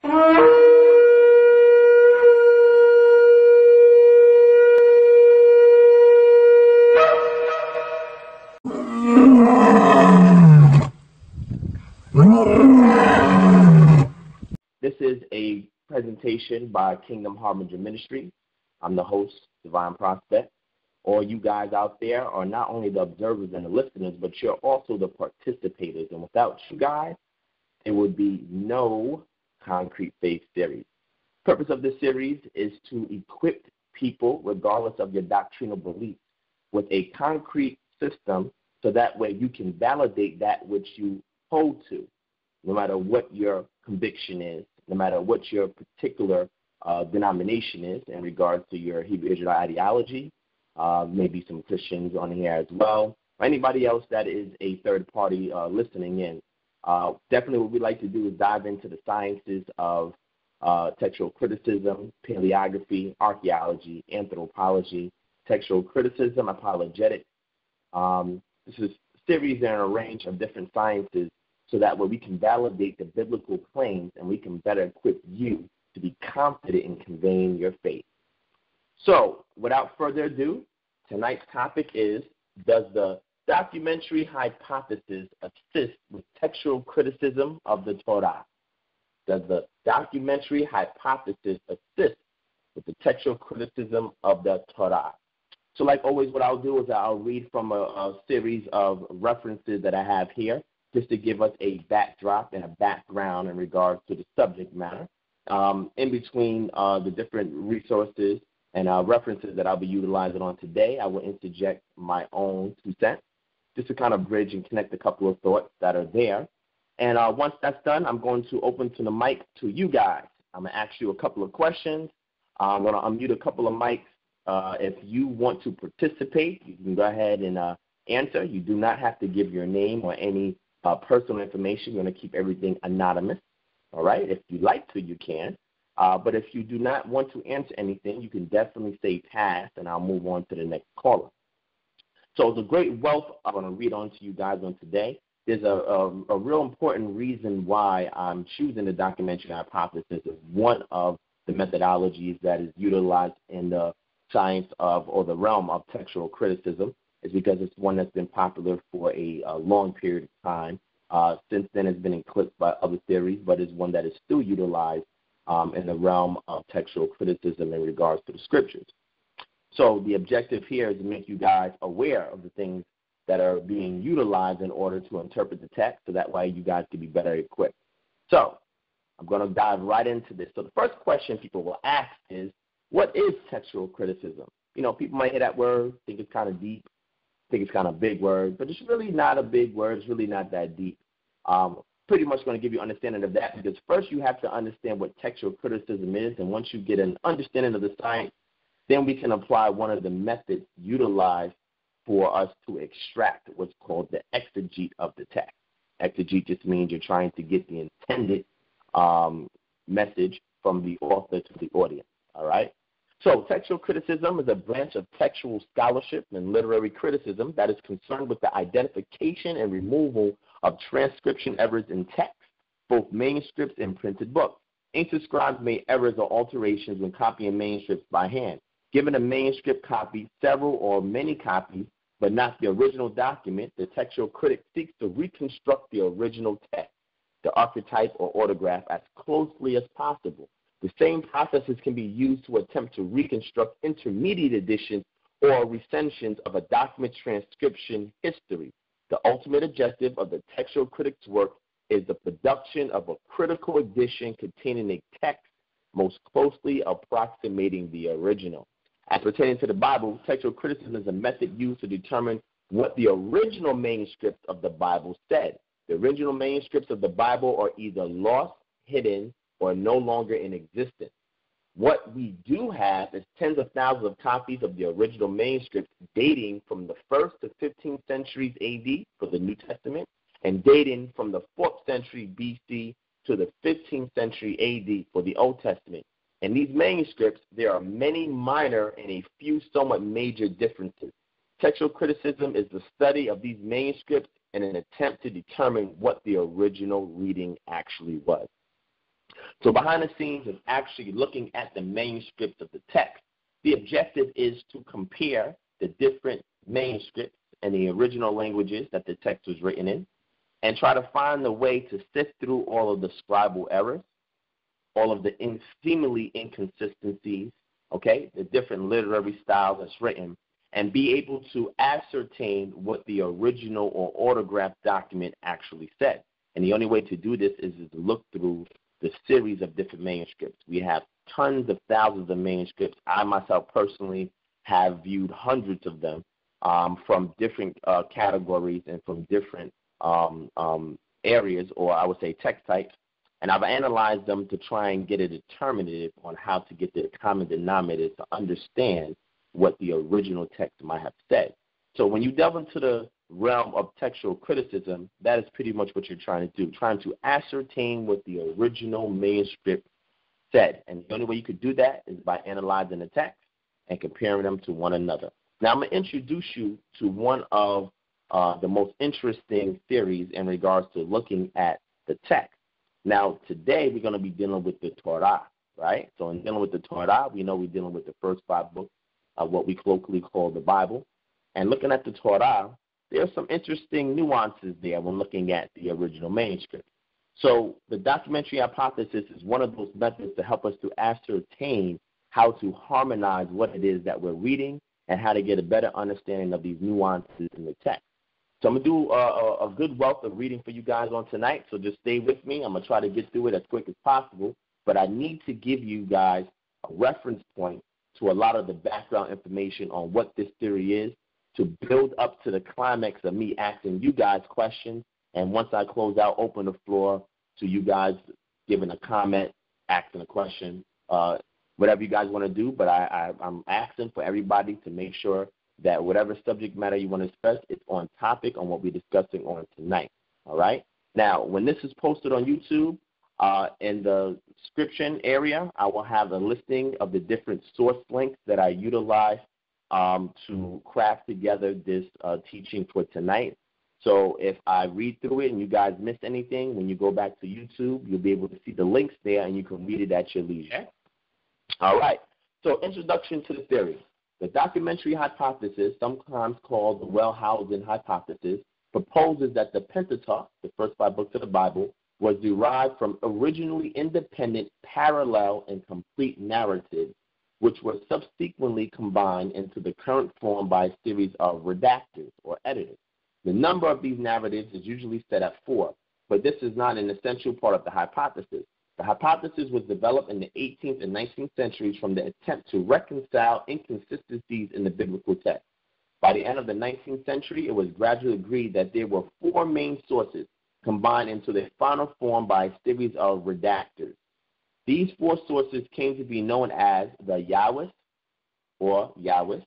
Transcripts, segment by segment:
This is a presentation by Kingdom Harbinger Ministries. I'm the host, Divine Prospect. All you guys out there are not only the observers and the listeners, but you're also the participators. And without you guys, there would be no Concrete Faith series. The purpose of this series is to equip people, regardless of your doctrinal beliefs, with a concrete system so that way you can validate that which you hold to, no matter what your conviction is, no matter what your particular denomination is in regards to your Hebrew Israelite ideology, maybe some Christians on here as well, or anybody else that is a third party listening in. Definitely what we like to do is dive into the sciences of textual criticism, paleography, archaeology, anthropology, textual criticism, apologetics. This is a series and a range of different sciences so that way we can validate the biblical claims and we can better equip you to be confident in conveying your faith. So, without further ado, tonight's topic is, does the documentary hypothesis assist with textual criticism of the Torah? Does the documentary hypothesis assist with the textual criticism of the Torah? So like always, what I'll do is I'll read from a series of references that I have here, just to give us a backdrop and a background in regards to the subject matter. In between the different resources and references that I'll be utilizing on today, I will interject my own 2 cents, just to kind of bridge and connect a couple of thoughts that are there. And once that's done, I'm going to open to the mic to you guys. I'm going to ask you a couple of questions. I'm going to unmute a couple of mics. If you want to participate, you can go ahead and answer. You do not have to give your name or any personal information. We're going to keep everything anonymous. All right? If you'd like to, you can. But if you do not want to answer anything, you can definitely say pass, and I'll move on to the next caller. So the great wealth I'm going to read on to you guys on today. There's a real important reason why I'm choosing the documentary hypothesis as one of the methodologies that is utilized in the science of, or the realm of textual criticism, is because it's one that's been popular for a long period of time. Since then, it's been eclipsed by other theories, but is one that is still utilized in the realm of textual criticism in regards to the scriptures. So the objective here is to make you guys aware of the things that are being utilized in order to interpret the text, so that way you guys can be better equipped. So I'm going to dive right into this. So the first question people will ask is, what is textual criticism? You know, people might hear that word, think it's kind of deep, think it's kind of a big word, but it's really not a big word. It's really not that deep. Pretty much going to give you understanding of that, because first you have to understand what textual criticism is, and once you get an understanding of the science, then we can apply one of the methods utilized for us to extract what's called the exegete of the text. Exegete just means you're trying to get the intended message from the author to the audience, all right? So textual criticism is a branch of textual scholarship and literary criticism that is concerned with the identification and removal of transcription errors in text, both manuscripts and printed books. Ancient scribes made errors or alterations when copying manuscripts by hand. Given a manuscript copy, several or many copies, but not the original document, the textual critic seeks to reconstruct the original text, the archetype or autograph, as closely as possible. The same processes can be used to attempt to reconstruct intermediate editions or recensions of a document transcription history. The ultimate objective of the textual critic's work is the production of a critical edition containing a text most closely approximating the original. As pertaining to the Bible, textual criticism is a method used to determine what the original manuscripts of the Bible said. The original manuscripts of the Bible are either lost, hidden, or no longer in existence. What we do have is tens of thousands of copies of the original manuscripts dating from the 1st to 15th centuries AD for the New Testament, and dating from the 4th century BC to the 15th century AD for the Old Testament. In these manuscripts, there are many minor and a few somewhat major differences. Textual criticism is the study of these manuscripts in an attempt to determine what the original reading actually was. So behind the scenes of actually looking at the manuscripts of the text, the objective is to compare the different manuscripts and the original languages that the text was written in, and try to find the way to sift through all of the scribal errors, all of the seemingly inconsistencies, okay, the different literary styles that's written, and be able to ascertain what the original or autographed document actually said. And the only way to do this is to look through the series of different manuscripts. We have tons of thousands of manuscripts. I myself personally have viewed hundreds of them from different categories and from different areas, or I would say text types, and I've analyzed them to try and get a determinative on how to get the common denominator to understand what the original text might have said. So when you delve into the realm of textual criticism, that is pretty much what you're trying to do, trying to ascertain what the original manuscript said. And the only way you could do that is by analyzing the text and comparing them to one another. Now I'm going to introduce you to one of the most interesting theories in regards to looking at the text. Now today we're going to be dealing with the Torah, right? So in dealing with the Torah, we know we're dealing with the first 5 books of what we colloquially call the Bible. And looking at the Torah, there are some interesting nuances there when looking at the original manuscript. So the documentary hypothesis is one of those methods to help us to ascertain how to harmonize what it is that we're reading and how to get a better understanding of these nuances in the text. So I'm going to do a good wealth of reading for you guys on tonight, so just stay with me. I'm going to try to get through it as quick as possible, but I need to give you guys a reference point to a lot of the background information on what this theory is, to build up to the climax of me asking you guys questions, and once I close out, open the floor to you guys giving a comment, asking a question, whatever you guys want to do, but I'm asking for everybody to make sure that whatever subject matter you want to discuss is on topic on what we're discussing on tonight, all right? Now, when this is posted on YouTube, in the description area, I will have a listing of the different source links that I utilize to craft together this teaching for tonight. So if I read through it and you guys miss anything, when you go back to YouTube, you'll be able to see the links there and you can read it at your leisure. All right, so introduction to the theory. The documentary hypothesis, sometimes called the Wellhausen hypothesis, proposes that the Pentateuch, the first 5 books of the Bible, was derived from originally independent, parallel, and complete narratives, which were subsequently combined into the current form by a series of redactors or editors. The number of these narratives is usually set at 4, but this is not an essential part of the hypothesis. The hypothesis was developed in the 18th and 19th centuries from the attempt to reconcile inconsistencies in the biblical text. By the end of the 19th century, it was gradually agreed that there were 4 main sources combined into their final form by a series of redactors. These 4 sources came to be known as the Yahwist, or Yahwist,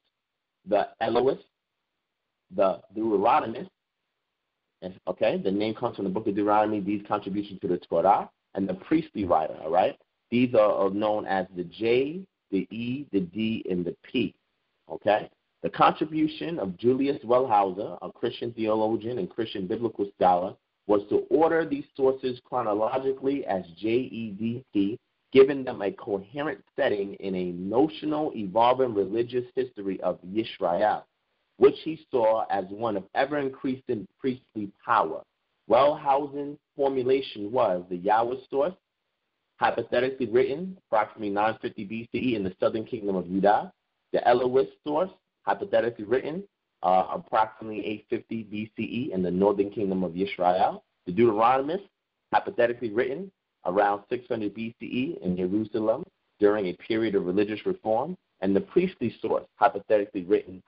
the Elohist, the Deuteronomist. Okay, the name comes from the book of Deuteronomy, these contributions to the Torah, and the priestly writer, all right? These are known as the J, the E, the D, and the P, okay? The contribution of Julius Wellhausen, a Christian theologian and Christian biblical scholar, was to order these sources chronologically as JEDP, giving them a coherent setting in a notional, evolving religious history of Yisrael, which he saw as one of ever-increasing priestly power. Wellhausen's formulation was the Yahwist source, hypothetically written approximately 950 BCE in the southern kingdom of Judah. The Elohist source, hypothetically written approximately 850 BCE in the northern kingdom of Israel. The Deuteronomist, hypothetically written around 600 BCE in Jerusalem during a period of religious reform. And the priestly source, hypothetically written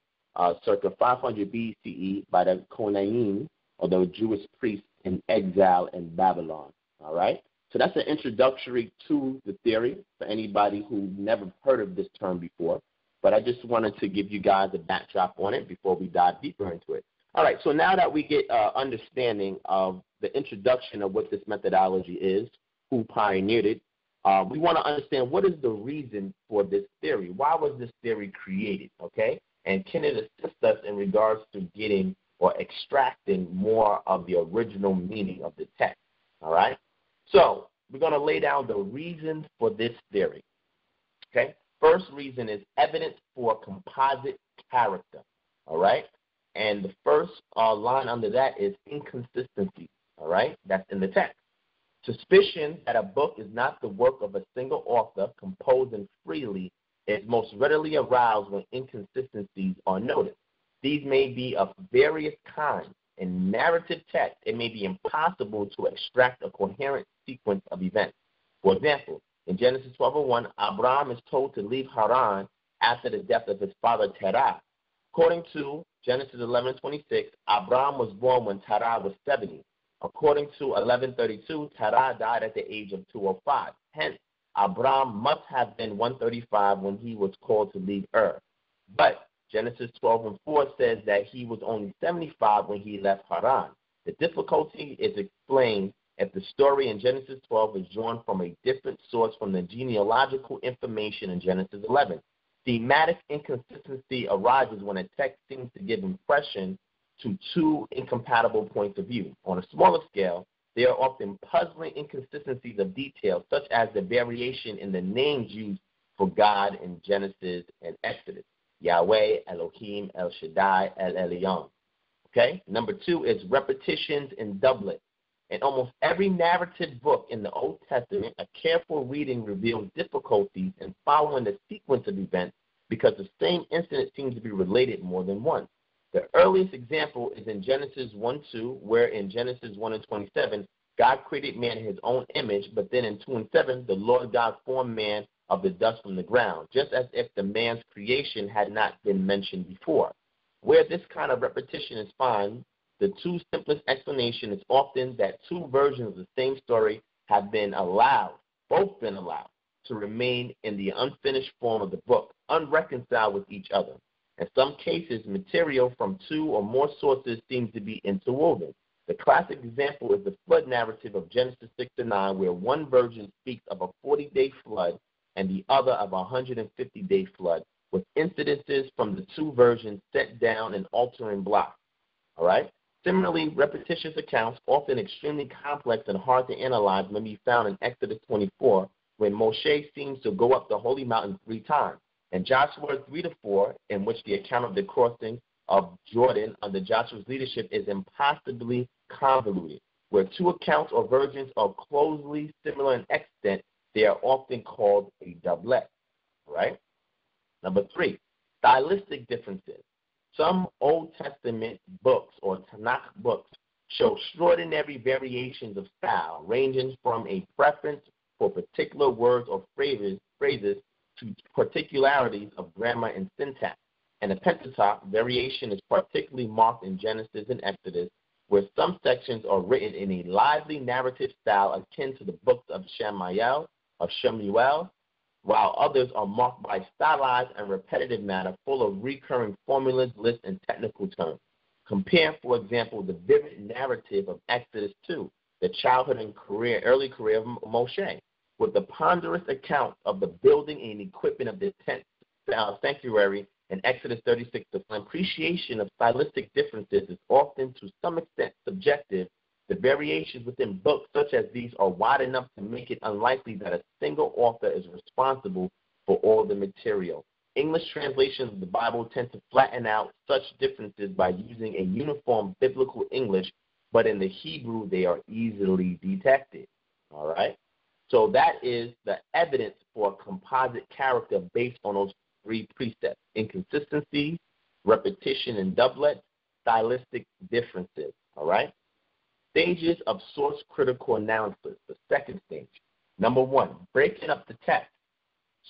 circa 500 BCE by the Kohanim, or the Jewish priests in exile in Babylon, all right? So that's an introductory to the theory for anybody who never heard of this term before, but I just wanted to give you guys a backdrop on it before we dive deeper into it. All right, so now that we get understanding of the introduction of what this methodology is, who pioneered it, we want to understand what is the reason for this theory. Why was this theory created, okay? And can it assist us in regards to getting or extracting more of the original meaning of the text, all right? So we're going to lay down the reasons for this theory. Okay? First reason is evidence for composite character. All right? And the first line under that is inconsistency. All right? That's in the text. Suspicion that a book is not the work of a single author composing freely is most readily aroused when inconsistencies are noted. These may be of various kinds. In narrative text, it may be impossible to extract a coherent sequence of events. For example, in Genesis 12:1, Abraham is told to leave Haran after the death of his father Terah. According to Genesis 11:26, Abraham was born when Terah was 70. According to 11:32, Terah died at the age of 205. Hence, Abraham must have been 135 when he was called to leave Ur. But Genesis 12:4 says that he was only 75 when he left Haran. The difficulty is explained if the story in Genesis 12 is drawn from a different source from the genealogical information in Genesis 11. Thematic inconsistency arises when a text seems to give impression to two incompatible points of view. On a smaller scale, there are often puzzling inconsistencies of detail, such as the variation in the names used for God in Genesis and Exodus. Yahweh, Elohim, El Shaddai, El Elyon. Okay? Number two is repetitions in doublets. In almost every narrative book in the Old Testament, a careful reading reveals difficulties in following the sequence of events because the same incident seems to be related more than once. The earliest example is in Genesis 1:2, where in Genesis 1:27, God created man in his own image, but then in 2:7, the Lord God formed man of the dust from the ground, just as if the man's creation had not been mentioned before. Where this kind of repetition is found, the two simplest explanation is often that two versions of the same story have both been allowed, to remain in the unfinished form of the book, unreconciled with each other. In some cases, material from two or more sources seems to be interwoven. The classic example is the flood narrative of Genesis 6-9, where one version speaks of a 40-day flood and the other of a 150-day flood, with incidences from the two versions set down in altering blocks. All right? Similarly, repetitious accounts, often extremely complex and hard to analyze, may be found in Exodus 24, when Moshe seems to go up the holy mountain 3 times, and Joshua 3-4, in which the account of the crossing of Jordan under Joshua's leadership is impossibly convoluted. Where two accounts or versions are closely similar in extent, they are often called a doublet. Right? Number 3, stylistic differences. Some Old Testament books or Tanakh books show extraordinary variations of style, ranging from a preference for particular words or phrases to particularities of grammar and syntax. In the Pentateuch, variation is particularly marked in Genesis and Exodus, where some sections are written in a lively narrative style akin to the books of Shemuel, while others are marked by stylized and repetitive matter full of recurring formulas, lists, and technical terms. Compare, for example, the vivid narrative of Exodus 2, the childhood and early career of Moshe, with the ponderous account of the building and equipment of the tent sanctuary in Exodus 36. The appreciation of stylistic differences is often to some extent subjective. The variations within books such as these are wide enough to make it unlikely that a single author is responsible for all the material. English translations of the Bible tend to flatten out such differences by using a uniform biblical English, but in the Hebrew they are easily detected. All right? So that is the evidence for a composite character based on those 3 precepts: inconsistencies, repetition and doublets, stylistic differences. All right? Stages of source critical analysis, the second stage. Number 1, breaking up the text.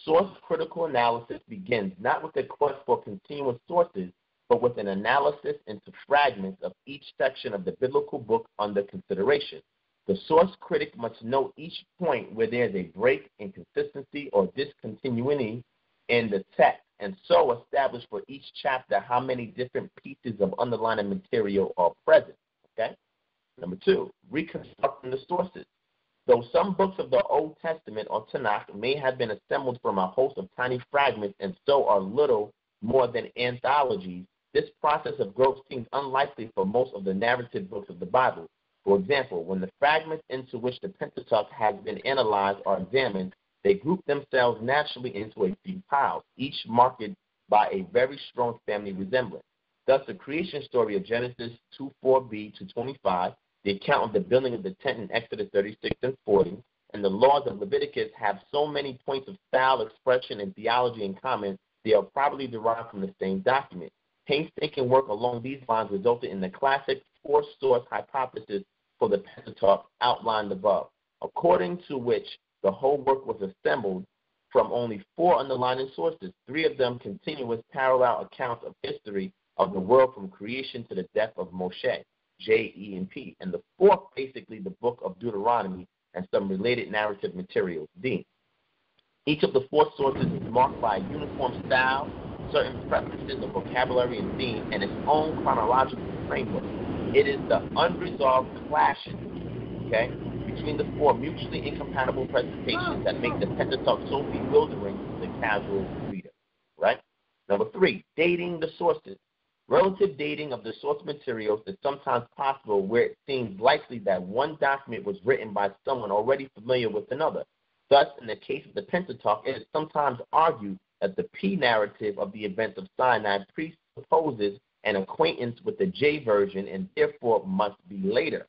Source critical analysis begins not with a quest for continuous sources, but with an analysis into fragments of each section of the biblical book under consideration. The source critic must note each point where there is a break, inconsistency, or discontinuity in the text, and so establish for each chapter how many different pieces of underlying material are present. Okay? Number 2, reconstructing the sources. Though some books of the Old Testament or Tanakh may have been assembled from a host of tiny fragments and so are little more than anthologies, this process of growth seems unlikely for most of the narrative books of the Bible. For example, when the fragments into which the Pentateuch has been analyzed are examined, they group themselves naturally into a few piles, each marked by a very strong family resemblance. Thus, the creation story of Genesis 2:4b to 25, the account of the building of the tent in Exodus 36 and 40, and the laws of Leviticus have so many points of style, expression, and theology in common, they are probably derived from the same document. Painstaking work along these lines resulted in the classic four-source hypothesis for the Pentateuch outlined above, according to which the whole work was assembled from only four underlying sources, three of them continuous parallel accounts of history of the world from creation to the death of Moshe, J, E, and P, and the fourth basically the book of Deuteronomy and some related narrative materials, D. Each of the four sources is marked by a uniform style, certain preferences of vocabulary and theme, and its own chronological framework. It is the unresolved clashes, between the four mutually incompatible presentations that make the Pentateuch so bewildering to the casual reader, right? Number 3, dating the sources. Relative dating of the source materials is sometimes possible where it seems likely that one document was written by someone already familiar with another. Thus, in the case of the Pentateuch, it is sometimes argued that the P narrative of the events of Sinai presupposes an acquaintance with the J version and therefore must be later.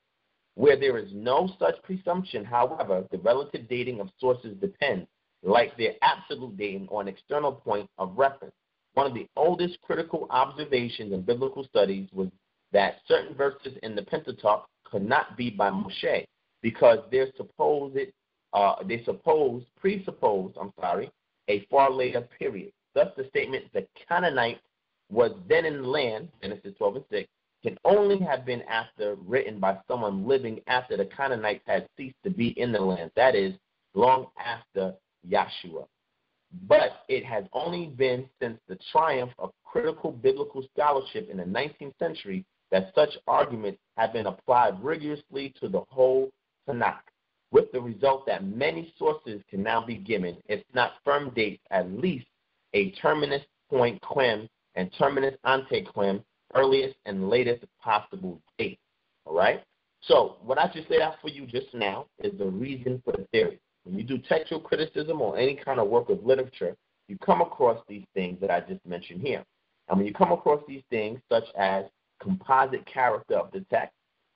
Where there is no such presumption, however, the relative dating of sources depends, like their absolute dating, on external point of reference. One of the oldest critical observations in biblical studies was that certain verses in the Pentateuch could not be by Moshe because they presuppose a far later period. Thus, the statement the Canaanite was then in the land, Genesis 12 and 6, can only have been written by someone living after the Canaanites had ceased to be in the land, that is, long after Yahshua. But it has only been since the triumph of critical biblical scholarship in the 19th century that such arguments have been applied rigorously to the whole Tanakh, with the result that many sources can now be given, if not firm dates, at least a terminus point quem and terminus ante quem, earliest and latest possible date. All right? So what I just laid out for you just now is the reason for the theory. When you do textual criticism or any kind of work of literature, you come across these things that I just mentioned here. And when you come across these things, such as composite character of the text,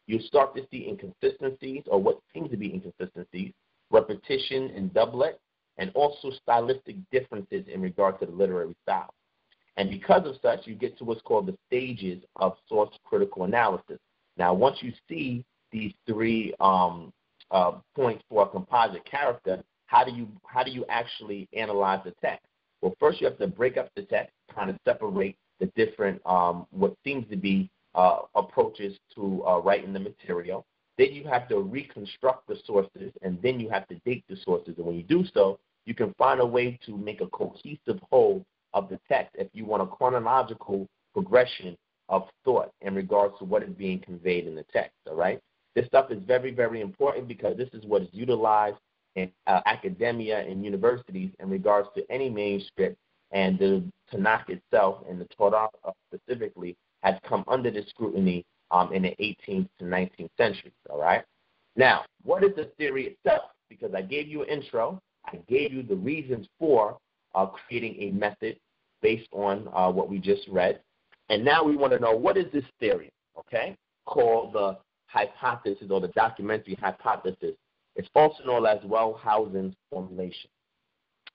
you start to see inconsistencies or what seems to be inconsistencies, repetition and doublet, and also stylistic differences in regard to the literary style. And because of such, you get to what's called the stages of source critical analysis. Now, once you see these three points for a composite character, how do you actually analyze the text? Well, first you have to break up the text, kind of separate the different what seems to be approaches to writing the material. Then you have to reconstruct the sources, and then you have to date the sources. And when you do so, you can find a way to make a cohesive whole of the text if you want a chronological progression of thought in regards to what is being conveyed in the text, all right? This stuff is very, very important because this is what is utilized in academia and universities in regards to any manuscript, and the Tanakh itself and the Torah specifically has come under this scrutiny in the 18th to 19th centuries, all right? Now, what is the theory itself? Because I gave you an intro. I gave you the reasons for creating a method based on what we just read. And now we want to know, what is this theory, okay, called the hypothesis or the documentary hypothesis. It's also known as Wellhausen's formulation.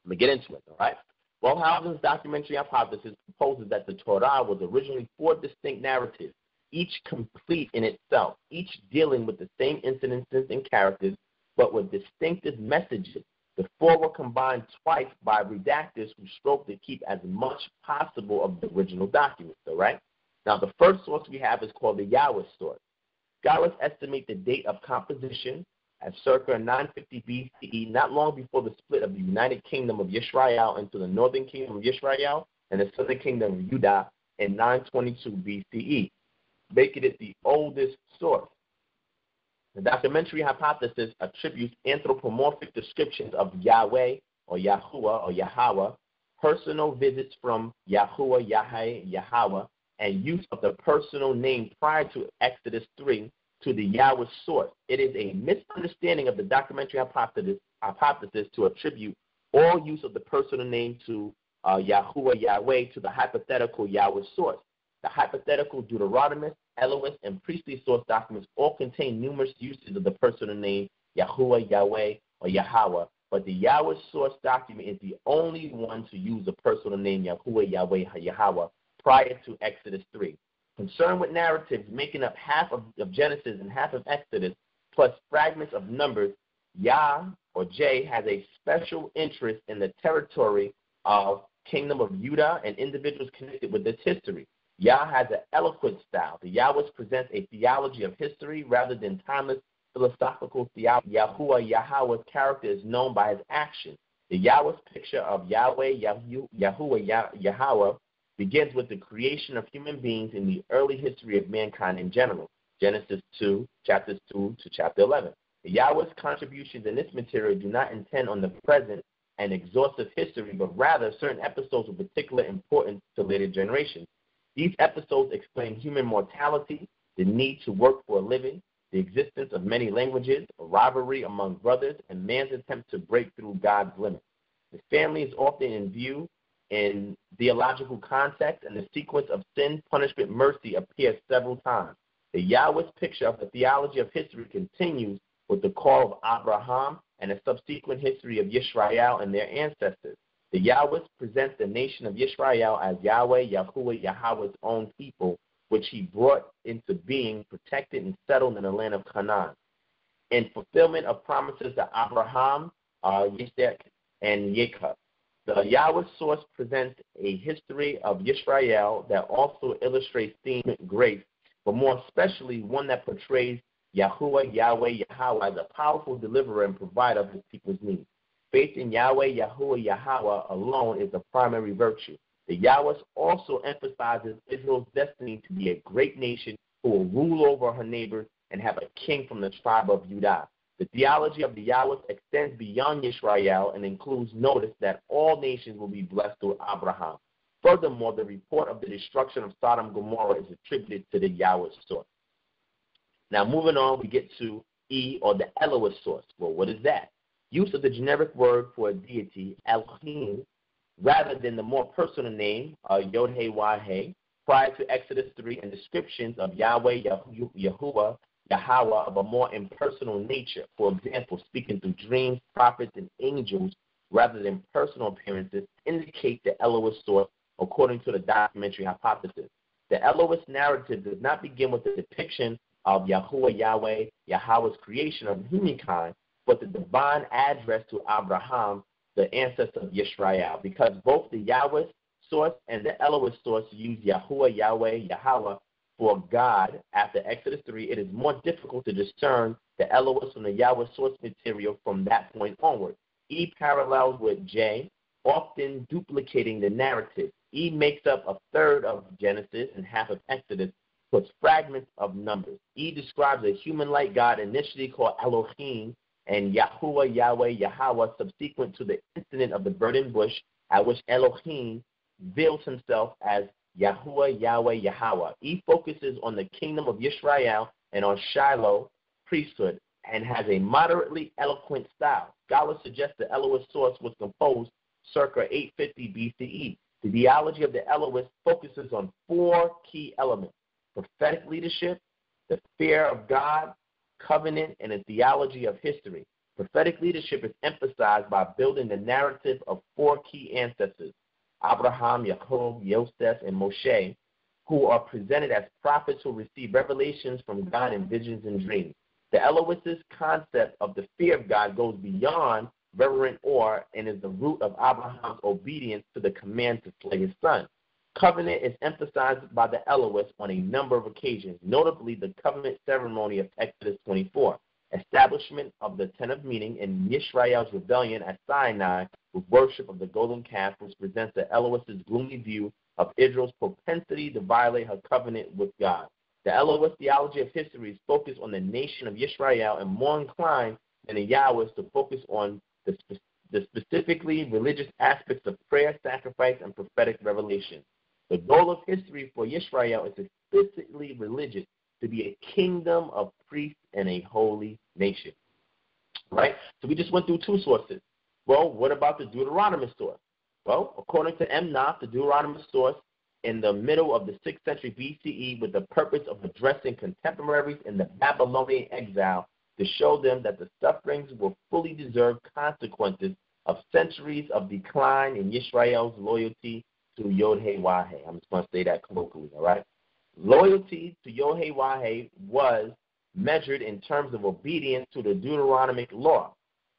Let me get into it, all right? Wellhausen's documentary hypothesis proposes that the Torah was originally 4 distinct narratives, each complete in itself, each dealing with the same incidences and characters, but with distinctive messages. The 4 were combined twice by redactors who strove to keep as much possible of the original documents, all right? Now, the first source we have is called the Yahweh source. Scholars estimate the date of composition at circa 950 BCE, not long before the split of the United Kingdom of Yisrael into the northern kingdom of Yisrael and the southern kingdom of Judah in 922 BCE, making it the oldest source. The documentary hypothesis attributes anthropomorphic descriptions of Yahweh or Yahuwah or Yahweh, personal visits from Yahuwah, Yahweh, Yahweh, and use of the personal name prior to Exodus 3 to the Yahweh source. It is a misunderstanding of the documentary hypothesis to attribute all use of the personal name to Yahuwah Yahweh to the hypothetical Yahweh source. The hypothetical Deuteronomist, Elohist, and priestly source documents all contain numerous uses of the personal name Yahuwah Yahweh or Yahweh, but the Yahweh source document is the only one to use the personal name Yahuwah Yahweh Yahweh prior to Exodus 3. Concerned with narratives making up half of Genesis and half of Exodus, plus fragments of Numbers, Yah or J has a special interest in the territory of Kingdom of Judah and individuals connected with its history. Yah has an eloquent style. The Yahweh presents a theology of history rather than timeless philosophical theology. Yahuwah Yahweh's character is known by his action. The Yahweh's picture of Yahweh Yahweh begins with the creation of human beings in the early history of mankind in general, Genesis 2, chapters 2 to chapter 11. The Yahweh's contributions in this material do not intend on the present and exhaustive history, but rather certain episodes of particular importance to later generations. These episodes explain human mortality, the need to work for a living, the existence of many languages, a rivalry among brothers, and man's attempt to break through God's limits. The family is often in view in theological context, and the sequence of sin, punishment, mercy appears several times. The Yahweh's picture of the theology of history continues with the call of Abraham and a subsequent history of Yisrael and their ancestors. The Yahweh presents the nation of Yisrael as Yahweh, Yahuwah, Yahweh's own people, which he brought into being, protected, and settled in the land of Canaan. In fulfillment of promises to Abraham, Yitzhak, and Jacob, the Yahweh source presents a history of Yisrael that also illustrates theme and grace, but more especially one that portrays Yahuwah, Yahweh, Yahweh as a powerful deliverer and provider of his people's needs. Faith in Yahweh, Yahuwah, Yahweh alone is the primary virtue. The Yahweh also emphasizes Israel's destiny to be a great nation who will rule over her neighbors and have a king from the tribe of Judah. The theology of the Yahweh extends beyond Yisrael and includes notice that all nations will be blessed through Abraham. Furthermore, the report of the destruction of Sodom and Gomorrah is attributed to the Yahweh source. Now, moving on, we get to E, or the Elohim source. Well, what is that? Use of the generic word for a deity, Elohim, rather than the more personal name, Yod-Heh-Wah-Heh, prior to Exodus 3, and descriptions of Yahweh, Yahuwah, Yahweh of a more impersonal nature. For example, speaking through dreams, prophets, and angels, rather than personal appearances, indicate the Elohim source according to the documentary hypothesis. The Elohim narrative does not begin with the depiction of Yahuwah, Yahweh, Yahweh's creation of humankind, but the divine address to Abraham, the ancestor of Yisrael, because both the Yahweh source and the Elohim source use Yahuwah, Yahweh, Yahweh for God. After Exodus 3, it is more difficult to discern the Elohim from the Yahweh source material from that point onward. E parallels with J, often duplicating the narrative. E makes up a third of Genesis and half of Exodus, plus fragments of Numbers. E describes a human-like God initially called Elohim, and Yahuwah, Yahweh, Yahweh, subsequent to the incident of the burning bush, at which Elohim veils himself as Yahuwah, Yahweh, Yahweh. E focuses on the kingdom of Yisrael and on Shiloh priesthood, and has a moderately eloquent style. Scholars suggest the Elohim source was composed circa 850 BCE. The theology of the Elohim focuses on four key elements: prophetic leadership, the fear of God, covenant, and a theology of history. Prophetic leadership is emphasized by building the narrative of four key ancestors, Abraham, Jacob, Yosef, and Moshe, who are presented as prophets who receive revelations from God in visions and dreams. The Elohim's concept of the fear of God goes beyond reverent awe and is the root of Abraham's obedience to the command to slay his son. Covenant is emphasized by the Elohim on a number of occasions, notably the covenant ceremony of Exodus 24, establishment of the Ten of Meaning, and Yisrael's rebellion at Sinai with worship of the golden calf, which presents the Elohim's gloomy view of Israel's propensity to violate her covenant with God. The Elohim theology of history is focused on the nation of Yisrael and more inclined than the Yahweh to focus on the specifically religious aspects of prayer, sacrifice, and prophetic revelation. The goal of history for Yisrael is explicitly religious, to be a kingdom of priests and a holy nation. Right? So we just went through two sources. Well, what about the Deuteronomy source? Well, according to Mnoth, the Deuteronomy source in the middle of the 6th century BCE with the purpose of addressing contemporaries in the Babylonian exile to show them that the sufferings were fully deserved consequences of centuries of decline in Yisrael's loyalty to Yod-Heh-Wah-Heh. I'm just going to say that colloquially, all right? Loyalty to Yod-Heh-Wah-Heh was measured in terms of obedience to the Deuteronomic law.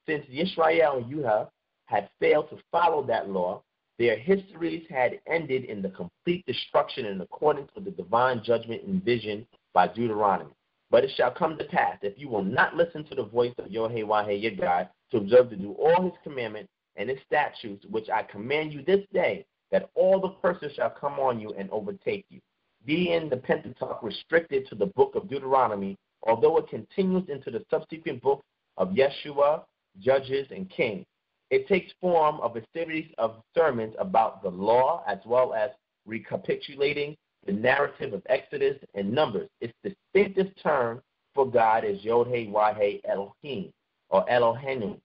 Since Yisrael and Judah had failed to follow that law, their histories had ended in the complete destruction in accordance with the divine judgment envisioned by Deuteronomy. But it shall come to pass, if you will not listen to the voice of Yod-Heh-Wah-Heh, your God, to observe to do all his commandments and his statutes, which I command you this day, that all the curses shall come on you and overtake you. Being the Pentateuch restricted to the book of Deuteronomy, although it continues into the subsequent books of Yeshua, Judges, and Kings, it takes form of a series of sermons about the law as well as recapitulating the narrative of Exodus and Numbers. Its distinctive term for God is Yod-Heh-Wah-Heh Elohim, or Elohenu,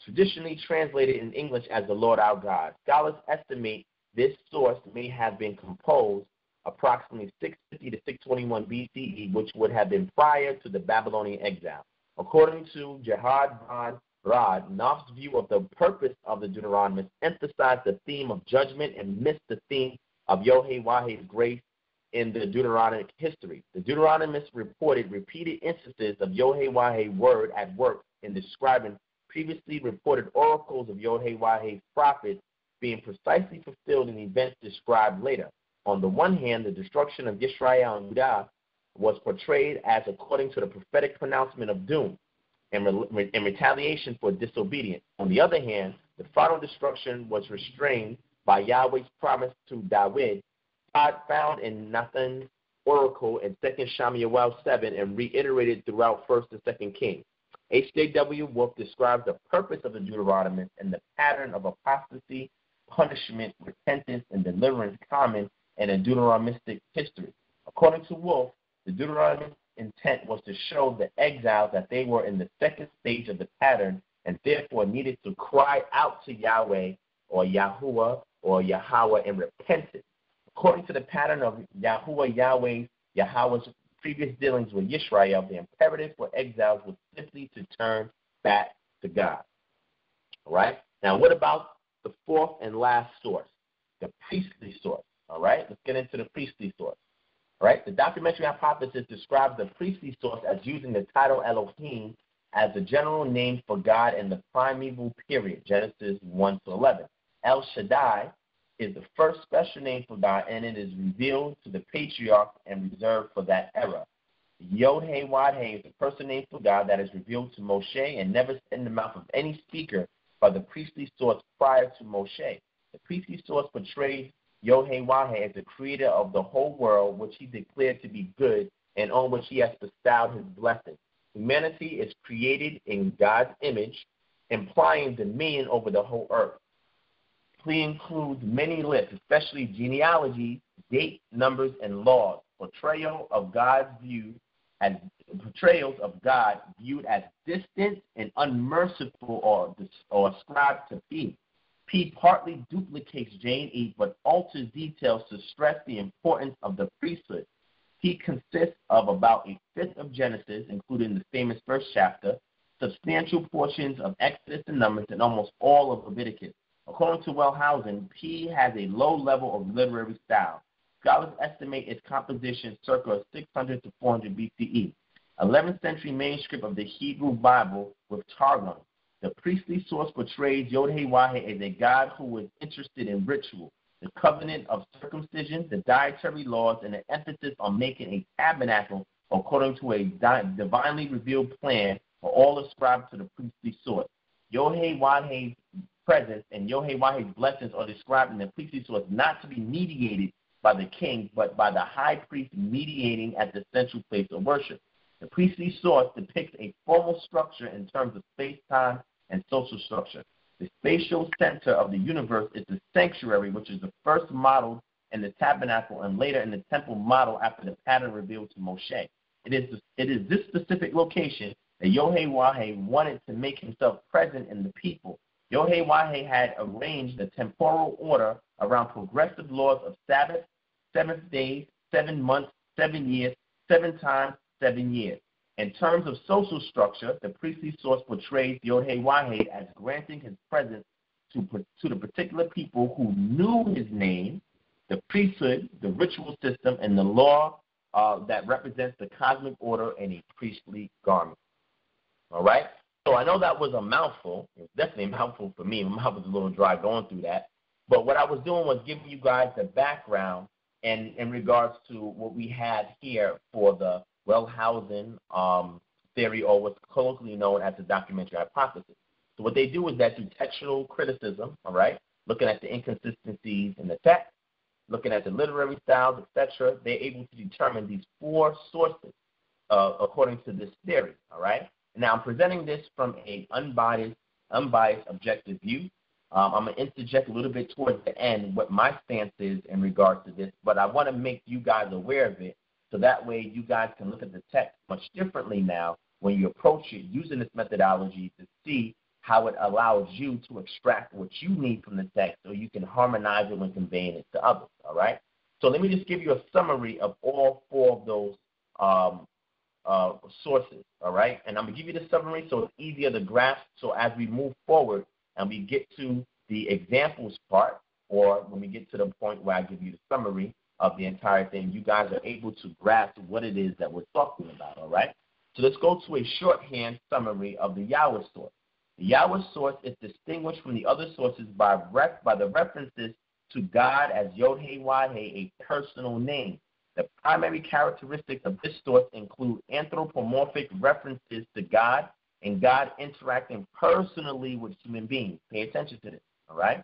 traditionally translated in English as the Lord our God. Scholars estimate this source may have been composed approximately 650 to 621 BCE, which would have been prior to the Babylonian exile. According to Gerhard von Rad, Knoth's view of the purpose of the Deuteronomists emphasized the theme of judgment and missed the theme of Yod-Heh-Wah-Heh's grace in the Deuteronomic history. The Deuteronomists reported repeated instances of Yod-Heh-Wah-Heh word at work in describing previously reported oracles of Yod-Heh-Wah-Heh's prophets being precisely fulfilled in events described later. On the one hand, the destruction of Yisrael and Judah was portrayed as according to the prophetic pronouncement of doom and retaliation for disobedience. On the other hand, the final destruction was restrained by Yahweh's promise to David, found in Nathan's oracle in 2 Samuel 7 and reiterated throughout 1st and 2nd Kings. H.J.W. Wolf describes the purpose of the Deuteronomy and the pattern of apostasy, punishment, repentance, and deliverance common in a Deuteronomistic history. According to Wolf, the Deuteronomic intent was to show the exiles that they were in the second stage of the pattern and therefore needed to cry out to Yahweh or Yahuwah or Yahweh in repentance. According to the pattern of Yahweh's previous dealings with Yisrael, the imperative for exiles was simply to turn back to God. All right? Now, what about the fourth and last source, the priestly source? All right? Let's get into the priestly source. All right? The documentary hypothesis describes the priestly source as using the title Elohim as the general name for God in the primeval period, Genesis 1 to 11. El Shaddai is the first special name for God, and it is revealed to the patriarch and reserved for that era. Yod-Heh-Wah-Heh is the personal name for God that is revealed to Moshe and never said in the mouth of any speaker by the priestly source prior to Moshe. The priestly source portrays Yod-Heh-Wah-Heh as the creator of the whole world, which he declared to be good and on which he has bestowed his blessing. Humanity is created in God's image, implying dominion over the whole earth. Plea includes many lists, especially genealogies, dates, numbers, and laws. Portrayals of God viewed as distant and unmerciful or ascribed to P. P partly duplicates Jane E, but alters details to stress the importance of the priesthood. P consists of about a fifth of Genesis, including the famous first chapter, substantial portions of Exodus and Numbers, and almost all of Leviticus. According to Wellhausen, P has a low level of literary style. Scholars estimate its composition circa 600 to 400 BCE. 11th century manuscript of the Hebrew Bible with Targum. The priestly source portrays Yod-Heh-Wah-Heh as a God who is interested in ritual, the covenant of circumcision, the dietary laws, and an emphasis on making a tabernacle according to a divinely revealed plan for all ascribed to the priestly source. Yod-Heh-Wah-Heh's presence and Yod-Heh-Wah-Heh's blessings are described in the priestly source not to be mediated by the king, but by the high priest mediating at the central place of worship. The priestly source depicts a formal structure in terms of space, time, and social structure. The spatial center of the universe is the sanctuary, which is the first model in the tabernacle and later in the temple model after the pattern revealed to Moshe. It is this specific location that Yod-Heh-Wah-Heh wanted to make himself present in the people. Yod-Heh-Wah-Heh had arranged the temporal order around progressive laws of Sabbath, 7 days, 7 months, 7 years, 7 times, 7 years. In terms of social structure, the priestly source portrays Yod-Heh-Wah-Heh as granting his presence to the particular people who knew his name, the priesthood, the ritual system, and the law that represents the cosmic order in a priestly garment. All right? So I know that was a mouthful. It was definitely a mouthful for me. My mouth was a little dry going through that. But what I was doing was giving you guys the background in regards to what we had here for the Wellhausen theory, or what's colloquially known as the documentary hypothesis. So what they do is that through textual criticism, all right, looking at the inconsistencies in the text, looking at the literary styles, etc., they're able to determine these 4 sources according to this theory, all right? Now, I'm presenting this from an unbiased, objective view. I'm going to interject a little bit towards the end what my stance is in regards to this, but I want to make you guys aware of it so that way you guys can look at the text much differently now when you approach it using this methodology to see how it allows you to extract what you need from the text so you can harmonize it when conveying it to others, all right? So let me just give you a summary of all 4 of those sources, all right? And I'm going to give you the summary so it's easier to grasp. So as we move forward and we get to the examples part, or when we get to the point where I give you the summary of the entire thing, you guys are able to grasp what it is that we're talking about, all right? So let's go to a shorthand summary of the Yahweh source. The Yahweh source is distinguished from the other sources by the references to God as Yod-Heh-Wah-Heh, a personal name. The primary characteristics of this source include anthropomorphic references to God and God interacting personally with human beings. Pay attention to this, all right?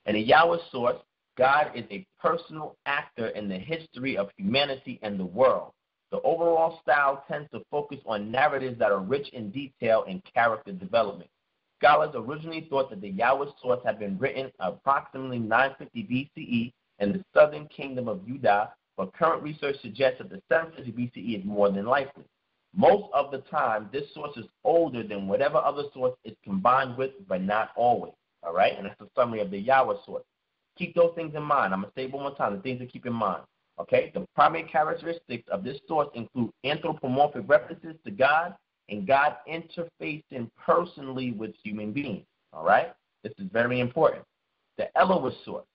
And the Yahweh source, God is a personal actor in the history of humanity and the world. The overall style tends to focus on narratives that are rich in detail and character development. Scholars originally thought that the Yahweh source had been written approximately 950 BCE in the southern kingdom of Judah, but current research suggests that the 750 BCE is more than likely. Most of the time, this source is older than whatever other source it's combined with, but not always. All right? And that's the summary of the Yahweh source. Keep those things in mind. I'm going to say it one more time, the things to keep in mind. Okay? The primary characteristics of this source include anthropomorphic references to God and God interfacing personally with human beings. All right? This is very important. The Elohim source,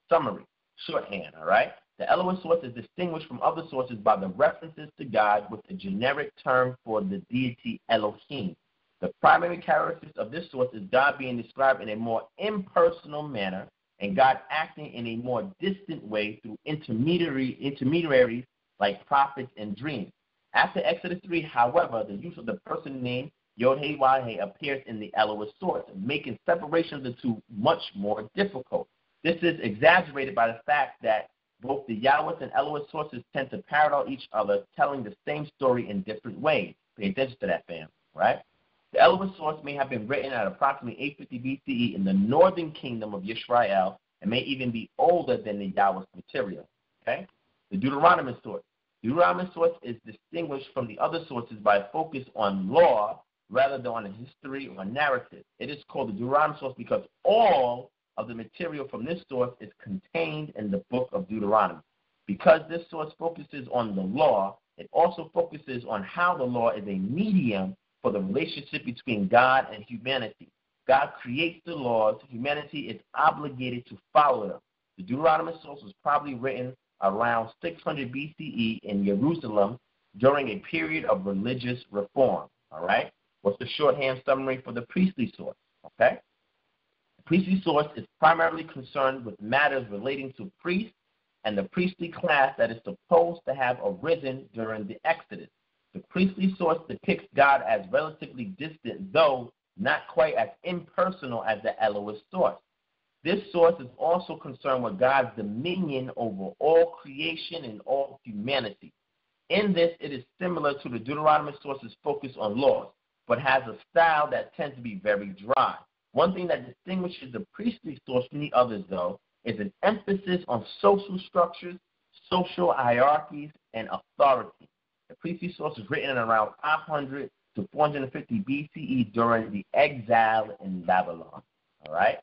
summary, shorthand. All right? The Elohim source is distinguished from other sources by the references to God with the generic term for the deity Elohim. The primary characteristics of this source is God being described in a more impersonal manner and God acting in a more distant way through intermediaries like prophets and dreams. After Exodus 3, however, the use of the person name Yod-Heh-Wah-Heh appears in the Elohim source, making separation of the two much more difficult. This is exaggerated by the fact that both the Yahweh and Elohim sources tend to parallel each other, telling the same story in different ways. Pay attention to that, fam, right? The Elohim source may have been written at approximately 850 BCE in the northern kingdom of Yisrael and may even be older than the Yahweh's material, okay? The Deuteronomy source. The Deuteronomy source is distinguished from the other sources by a focus on law rather than on history or narrative. It is called the Deuteronomy source because all of the material from this source is contained in the book of Deuteronomy. Because this source focuses on the law, it also focuses on how the law is a medium for the relationship between God and humanity. God creates the laws. Humanity is obligated to follow them. The Deuteronomy source was probably written around 600 BCE in Jerusalem during a period of religious reform. All right? What's the shorthand summary for the priestly source? Okay? The priestly source is primarily concerned with matters relating to priests and the priestly class that is supposed to have arisen during the Exodus. The priestly source depicts God as relatively distant, though not quite as impersonal as the Elohim source. This source is also concerned with God's dominion over all creation and all humanity. In this, it is similar to the Deuteronomy source's focus on laws, but has a style that tends to be very dry. One thing that distinguishes the priestly source from the others, though, is an emphasis on social structures, social hierarchies, and authority. The priestly source was written in around 500 to 450 BCE during the exile in Babylon. All right?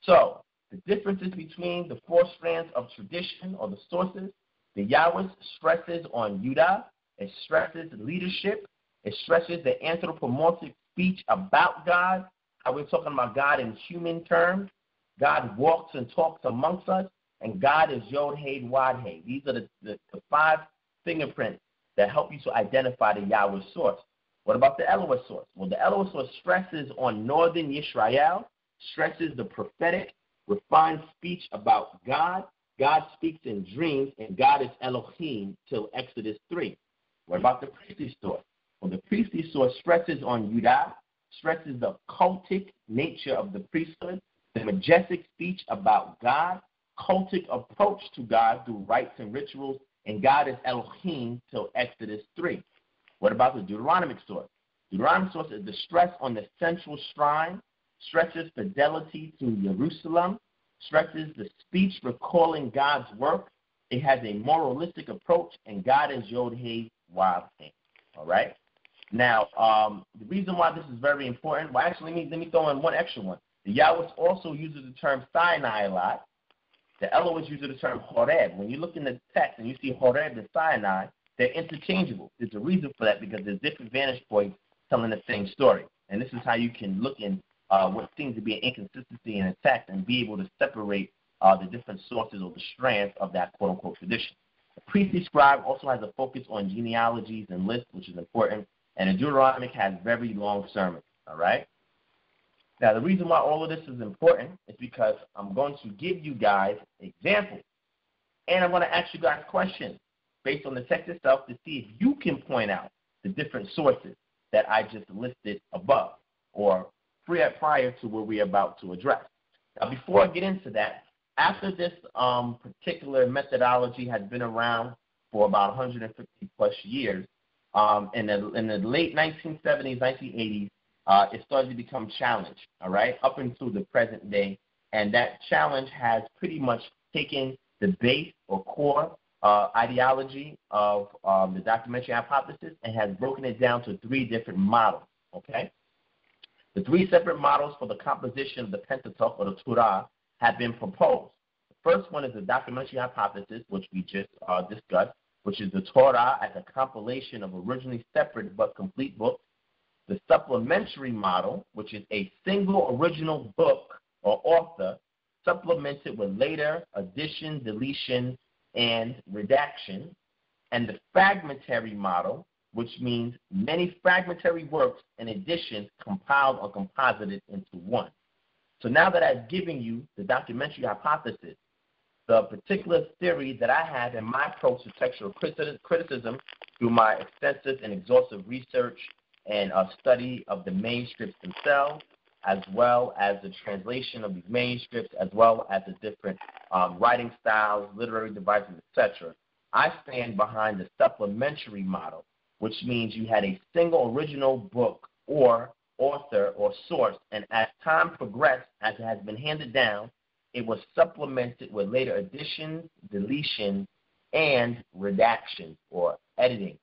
So, the differences between the four strands of tradition or the sources, the Yahweh stresses on Yudah, it stresses leadership, it stresses the anthropomorphic speech about God, how we're talking about God in human terms. God walks and talks amongst us, and God is Yod Hey Wad Hey. These are the five fingerprints that help you to identify the Yahweh source. What about the Elohim source? Well, the Elohim source stresses on northern Yisrael, stresses the prophetic, refined speech about God. God speaks in dreams, and God is Elohim till Exodus 3. What about the priestly source? Well, the priestly source stresses on Yudah, stresses the cultic nature of the priesthood, the majestic speech about God, cultic approach to God through rites and rituals, and God is Elohim till Exodus 3. What about the Deuteronomic source? Deuteronomic source is the stress on the central shrine, stresses fidelity to Jerusalem, stresses the speech recalling God's work. It has a moralistic approach, and God is Yod Hey Wad Hey. All right? Now, the reason why this is very important, well, actually, let me throw in one extra one. The Yahweh also uses the term Sinai a lot. The Elohim uses the term Horeb. When you look in the text and you see Horeb and Sinai, they're interchangeable. There's a reason for that because there's different vantage points telling the same story. And this is how you can look in what seems to be an inconsistency in a text and be able to separate the different sources or the strands of that quote-unquote tradition. The priestly scribe also has a focus on genealogies and lists, which is important. And the Deuteronomic has very long sermons, all right? Now, the reason why all of this is important is because I'm going to give you guys examples. And I'm going to ask you guys questions based on the text itself to see if you can point out the different sources that I just listed above or prior to what we're about to address. Now, before I get into that, after this particular methodology has been around for about 150 plus years, in the late 1970s, 1980s, it started to become challenged, all right, up until the present day. And that challenge has pretty much taken the base or core ideology of the documentary hypothesis and has broken it down to three different models, okay? The three separate models for the composition of the Pentateuch or the Torah have been proposed. The first one is the documentary hypothesis, which we just discussed, which is the Torah as a compilation of originally separate but complete books. The supplementary model, which is a single original book or author supplemented with later addition, deletion, and redaction. And the fragmentary model, which means many fragmentary works and additions compiled or composited into one. So now that I've given you the documentary hypothesis, the particular theory that I have in my approach to textual criticism through my extensive and exhaustive research and study of the manuscripts themselves, as well as the translation of these manuscripts, as well as the different writing styles, literary devices, etc., I stand behind the supplementary model, which means you had a single original book or author or source, and as time progressed, as it has been handed down, it was supplemented with later additions, deletions, and redactions or editing,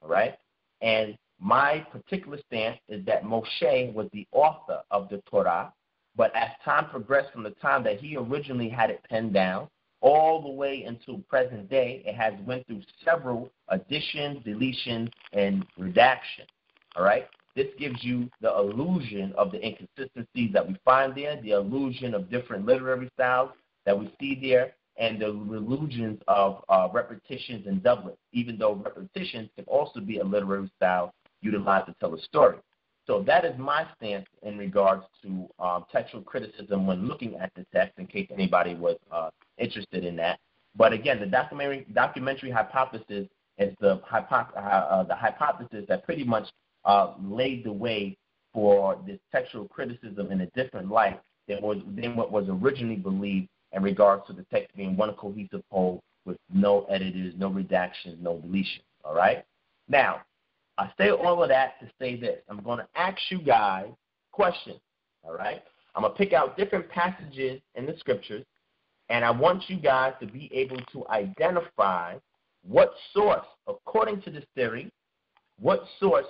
all right? And my particular stance is that Moshe was the author of the Torah, but as time progressed from the time that he originally had it penned down all the way until present day, it has went through several additions, deletions, and redactions, all right? This gives you the illusion of the inconsistencies that we find there, the illusion of different literary styles that we see there, and the illusions of repetitions and doublets, even though repetitions can also be a literary style utilized to tell a story. So that is my stance in regards to textual criticism when looking at the text, in case anybody was interested in that. But again, the documentary hypothesis is the hypothesis that pretty much laid the way for this textual criticism in a different light than what was originally believed in regards to the text being one cohesive whole with no editors, no redactions, no deletions, all right? Now, I say all of that to say this. I'm going to ask you guys questions, all right? I'm going to pick out different passages in the scriptures, and I want you guys to be able to identify what source, according to this theory, what source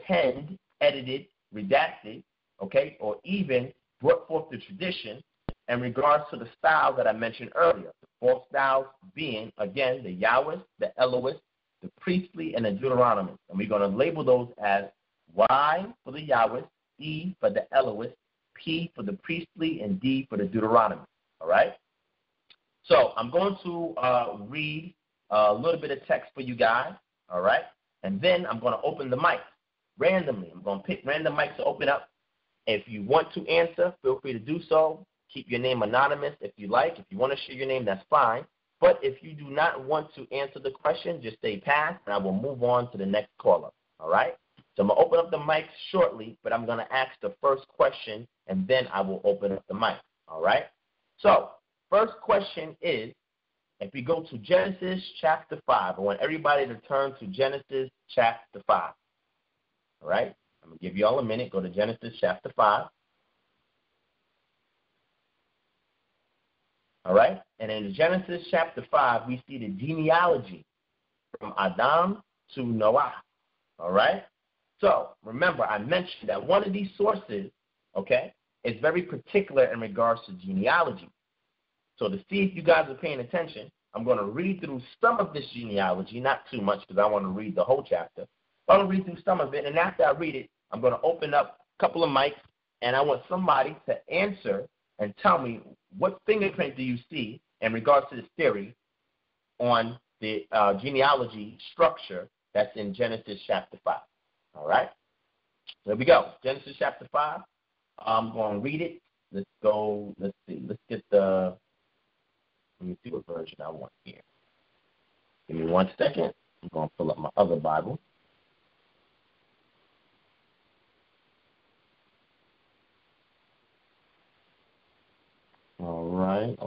penned, edited, redacted, okay, or even brought forth the tradition in regards to the style that I mentioned earlier, the false styles being, again, the Yahwist, the Elohist, the priestly, and the Deuteronomy. And we're going to label those as Y for the Yahwist, E for the Elohist, P for the priestly, and D for the Deuteronomy. All right? So I'm going to read a little bit of text for you guys, all right? And then I'm going to open the mics randomly. I'm going to pick random mics to open up. If you want to answer, feel free to do so. Keep your name anonymous if you like. If you want to share your name, that's fine. But if you do not want to answer the question, just say pass, and I will move on to the next caller, all right? So I'm going to open up the mics shortly, but I'm going to ask the first question, and then I will open up the mic, all right? So first question is, if we go to Genesis chapter 5, I want everybody to turn to Genesis chapter 5, all right? I'm going to give you all a minute. Go to Genesis chapter 5. All right? And in Genesis chapter 5, we see the genealogy from Adam to Noah. All right? So, remember, I mentioned that one of these sources, okay, is very particular in regards to genealogy. So, to see if you guys are paying attention, I'm going to read through some of this genealogy, not too much because I want to read the whole chapter. But I'm going to read through some of it, and after I read it, I'm going to open up a couple of mics, and I want somebody to answer and tell me what fingerprint do you see in regards to this theory on the genealogy structure that's in Genesis chapter 5. All right? There we go. Genesis chapter 5. I'm going to read it. Let's go. Let's see. Let's get the, let me see what version I want here. Give me 1 second. I'm going to pull up my other Bible. All right.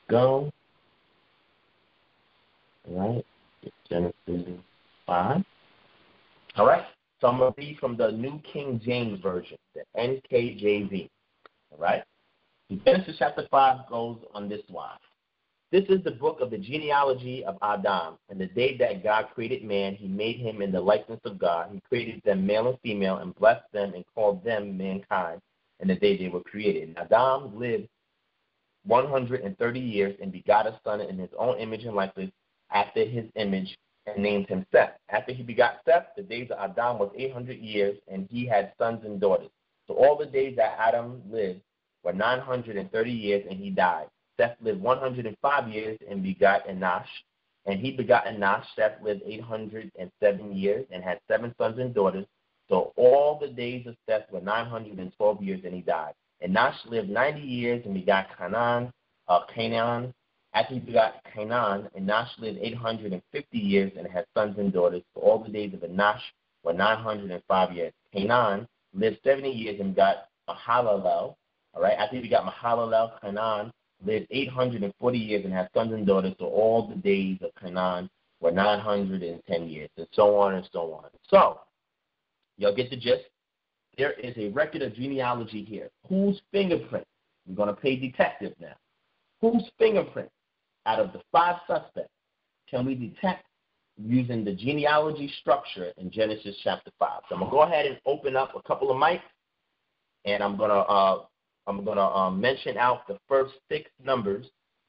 Go. All right. Genesis 5. All right. So I'm going to read from the New King James Version, the NKJV. All right. Genesis chapter 5 goes on this wise. This is the book of the genealogy of Adam. And the day that God created man, he made him in the likeness of God. He created them male and female and blessed them and called them mankind in the day they were created. And Adam lived 130 years and begot a son in his own image and likeness after his image and named him Seth. After he begot Seth, the days of Adam was 800 years, and he had sons and daughters. So all the days that Adam lived were 930 years, and he died. Seth lived 105 years and begot Enosh. And he begot Enosh. Seth lived 807 years and had 7 sons and daughters. So all the days of Seth were 912 years, and he died. Enosh lived 90 years and begot Canaan. After he begot Canaan, Enosh lived 850 years and had sons and daughters. So all the days of Enosh were 905 years. Canaan lived 70 years and begot Mahalalel. All right. After he begot Mahalalel, Canaan lived 840 years and had sons and daughters. So all the days of Canaan were 910 years, and so on and so on. So, y'all get the gist? There is a record of genealogy here. Whose fingerprint? We're going to play detective now. Whose fingerprint out of the 5 suspects can we detect using the genealogy structure in Genesis chapter 5? So I'm going to go ahead and open up a couple of mics, and I'm going to mention out the first 6 numbers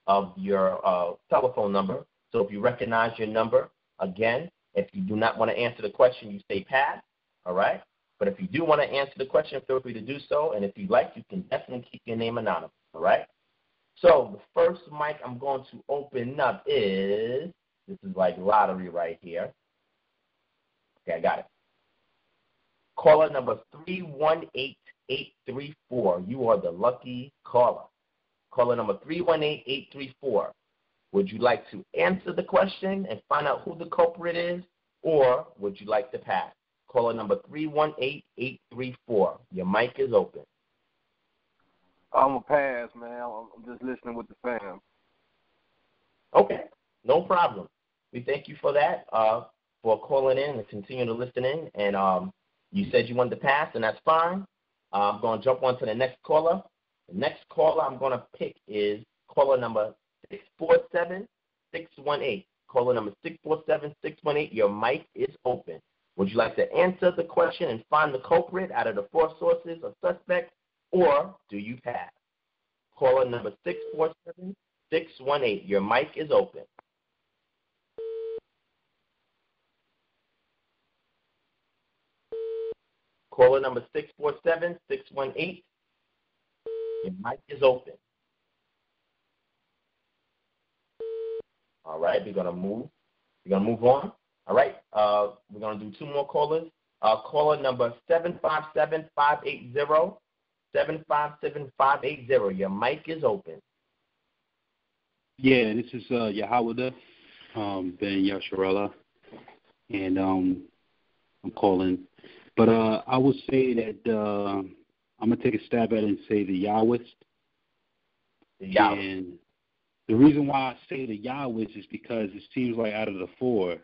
of your telephone number. So if you recognize your number, again, if you do not want to answer the question, you say pass, all right? But if you do want to answer the question, feel free to do so. And if you like, you can definitely keep your name anonymous, all right? So the first mic I'm going to open up is, this is like lottery right here. Okay, I got it. Caller number 318834. You are the lucky caller. Caller number 318834. Would you like to answer the question and find out who the culprit is, or would you like to pass? Caller number 318834. Your mic is open. I'm going to pass, man. I'm just listening with the fam. Okay, no problem. We thank you for that, for calling in and continuing to listen in. And you said you wanted to pass, and that's fine. I'm going to jump on to the next caller. The next caller I'm going to pick is caller number 647 618. Caller number 647-618. Your mic is open. Would you like to answer the question and find the culprit out of the four sources or suspects, or do you pass? Caller number 647-618. Your mic is open. Caller number 647-618. Your mic is open. All right, we're gonna move on. All right, we're gonna do two more callers. Caller number 757-580. 757-580. Your mic is open. Yeah, this is Yahawada, Ben Yasharella, and I'm calling. But I would say that I'm going to take a stab at it and say the Yahwist. The Yahwist. And the reason why I say the Yahwist is because it seems like out of the four,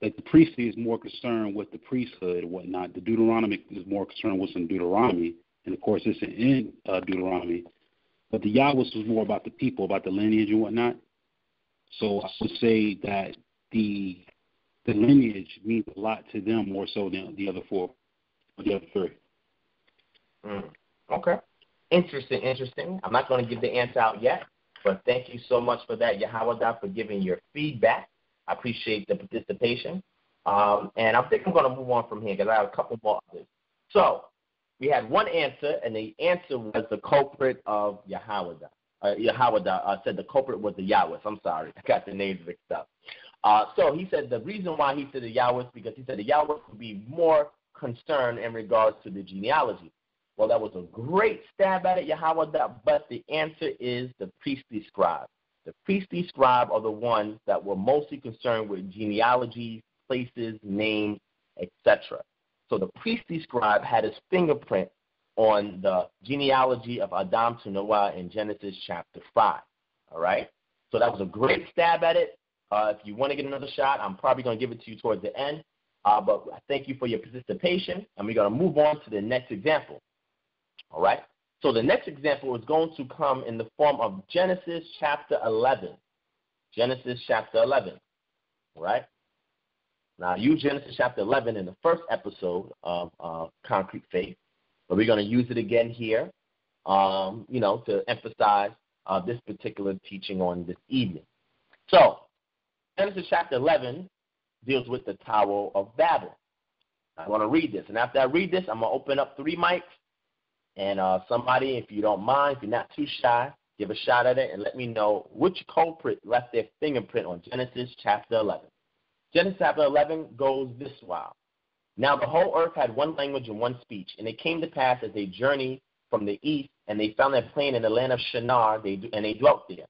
like the priestly is more concerned with the priesthood and whatnot. The Deuteronomy is more concerned with what's in Deuteronomy, and of course it's in Deuteronomy. But the Yahwist was more about the people, about the lineage and whatnot. So I would say that the lineage means a lot to them more so than the other four, or the other three. Okay. Interesting. I'm not going to give the answer out yet, but thank you so much for that, Yahawada, for giving your feedback. I appreciate the participation. And I think I'm going to move on from here because I have a couple more others. So we had one answer, and the answer was the culprit of Yahawada. Yahawada said the culprit was the Yahwist. I'm sorry. I got the names mixed up. So he said the reason why he said the Yahwist because he said the Yahwist would be more concerned in regards to the genealogy. Well, that was a great stab at it, Yahawada, but the answer is the priestly scribe. The priestly scribe are the ones that were mostly concerned with genealogies, places, names, etc. So the priestly scribe had his fingerprint on the genealogy of Adam to Noah in Genesis chapter 5. All right? So that was a great stab at it. If you want to get another shot, I'm probably going to give it to you towards the end. But I thank you for your participation, and we're going to move on to the next example. All right? So the next example is going to come in the form of Genesis chapter 11. Genesis chapter 11. All right? Now, I used Genesis chapter 11 in the first episode of Concrete Faith, but we're going to use it again here, to emphasize this particular teaching on this evening. So, Genesis chapter 11 deals with the Tower of Babel. I want to read this, and after I read this, I'm going to open up 3 mics, and somebody, if you don't mind, if you're not too shy, give a shot at it and let me know which culprit left their fingerprint on Genesis chapter 11. Genesis chapter 11 goes this way. Now the whole earth had one language and one speech, and it came to pass as they journeyed from the east, and they found their plain in the land of Shinar, and they dwelt there.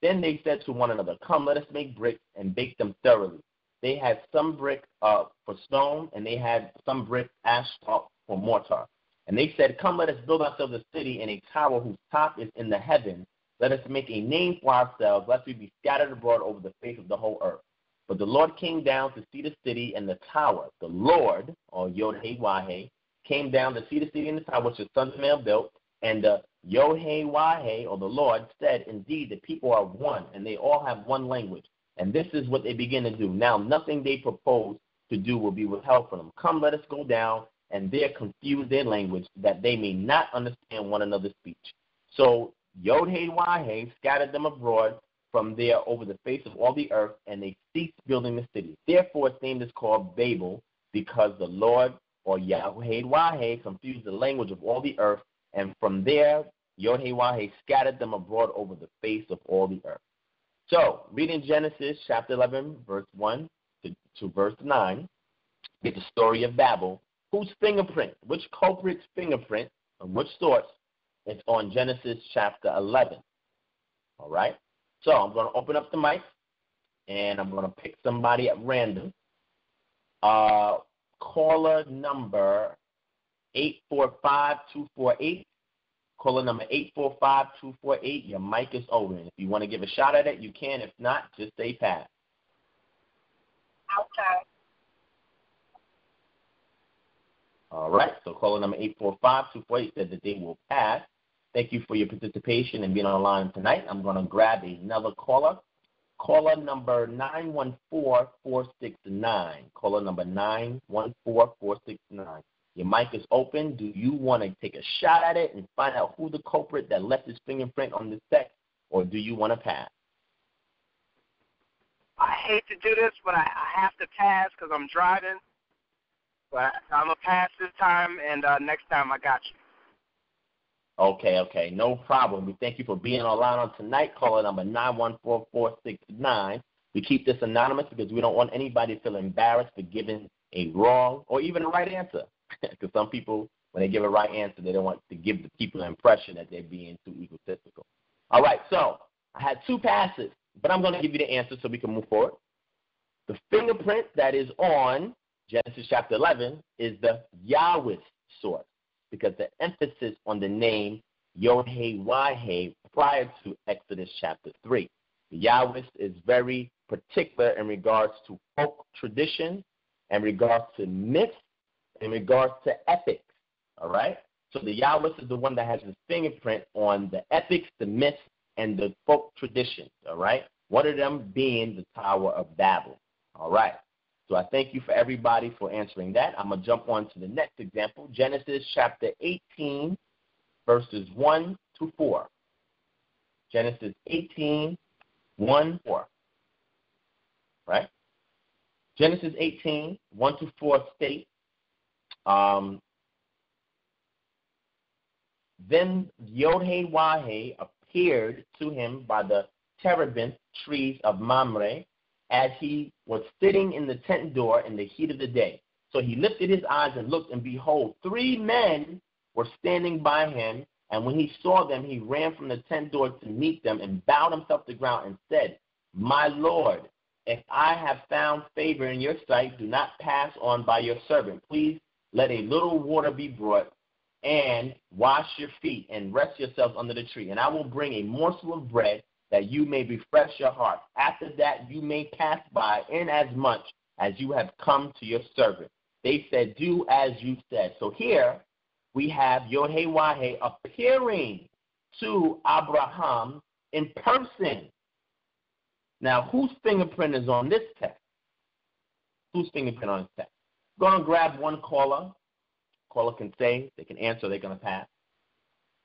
Then they said to one another, "Come, let us make bricks and bake them thoroughly." They had some brick for stone, and they had some brick asphalt for mortar. And they said, "Come, let us build ourselves a city and a tower whose top is in the heaven. Let us make a name for ourselves, lest we be scattered abroad over the face of the whole earth." But the Lord came down to see the city and the tower. The Lord, or Yod-Heh-Wah-Heh, came down to see the city and the tower which the sons of man built. And the Yod-Heh-Wah-Heh, or the Lord, said, "Indeed, the people are one, and they all have one language. And this is what they begin to do. Now nothing they propose to do will be withheld from them. Come, let us go down, and there confuse their language, that they may not understand one another's speech." So Yod-Heh-Wah-Heh scattered them abroad from there over the face of all the earth, and they ceased building the city. Therefore its name is called Babel, because the Lord, or Yod-Heh-Wah-Heh, confused the language of all the earth, and from there Yod-Heh-Wah-Heh scattered them abroad over the face of all the earth. So, reading Genesis chapter 11, verse 1 to verse 9, get the story of Babel, whose fingerprint, which culprit's fingerprint, of which source, is on Genesis chapter 11. All right? So I'm going to open up the mic, and I'm going to pick somebody at random. Caller number 845-248. Caller number 845-248. Your mic is open. If you want to give a shot at it, you can. If not, just say pass. Okay. All right. So caller number 845-248 said that they will pass. Thank you for your participation and being online tonight. I'm going to grab another caller. Caller number 914469. Caller number 914469. Your mic is open. Do you want to take a shot at it and find out who the culprit that left his fingerprint on this text, or do you want to pass? I hate to do this, but I have to pass because I'm driving. But I'm going to pass this time, and next time I got you. Okay, no problem. We thank you for being online on tonight. Caller number 914469. We keep this anonymous because we don't want anybody to feel embarrassed for giving a wrong or even a right answer. Because some people, when they give a right answer, they don't want to give the people the impression that they're being too egotistical. All right, so I had two passes, but I'm going to give you the answer so we can move forward. The fingerprint that is on Genesis chapter 11 is the Yahweh source, because the emphasis on the name Yod-Heh-Wah-Heh prior to Exodus chapter 3. The Yahweh is very particular in regards to folk tradition, in regards to myths, in regards to ethics, all right? So the Yahweh is the one that has his fingerprint on the ethics, the myths, and the folk traditions, all right? One of them being the Tower of Babel, all right? So I thank you for everybody for answering that. I'm going to jump on to the next example, Genesis chapter 18, verses 1 to 4. Genesis 18, 1, 4. Right? Genesis 18, 1 to 4 states, then Yod-Heh-Wah-Heh appeared to him by the terebinth trees of Mamre, as he was sitting in the tent door in the heat of the day. So he lifted his eyes and looked, and behold, 3 men were standing by him. And when he saw them, he ran from the tent door to meet them and bowed himself to the ground and said, My Lord, if I have found favor in your sight, do not pass on by your servant. Please let a little water be brought, and wash your feet and rest yourselves under the tree. And I will bring a morsel of bread, that you may refresh your heart. After that you may pass by, inasmuch as you have come to your servant. They said, do as you said. So here we have Yod-Heh-Wah-Heh appearing to Abraham in person. Now, whose fingerprint is on this text? Whose fingerprint on this text? Go and grab one caller. Caller can say, they can answer, they're going to pass.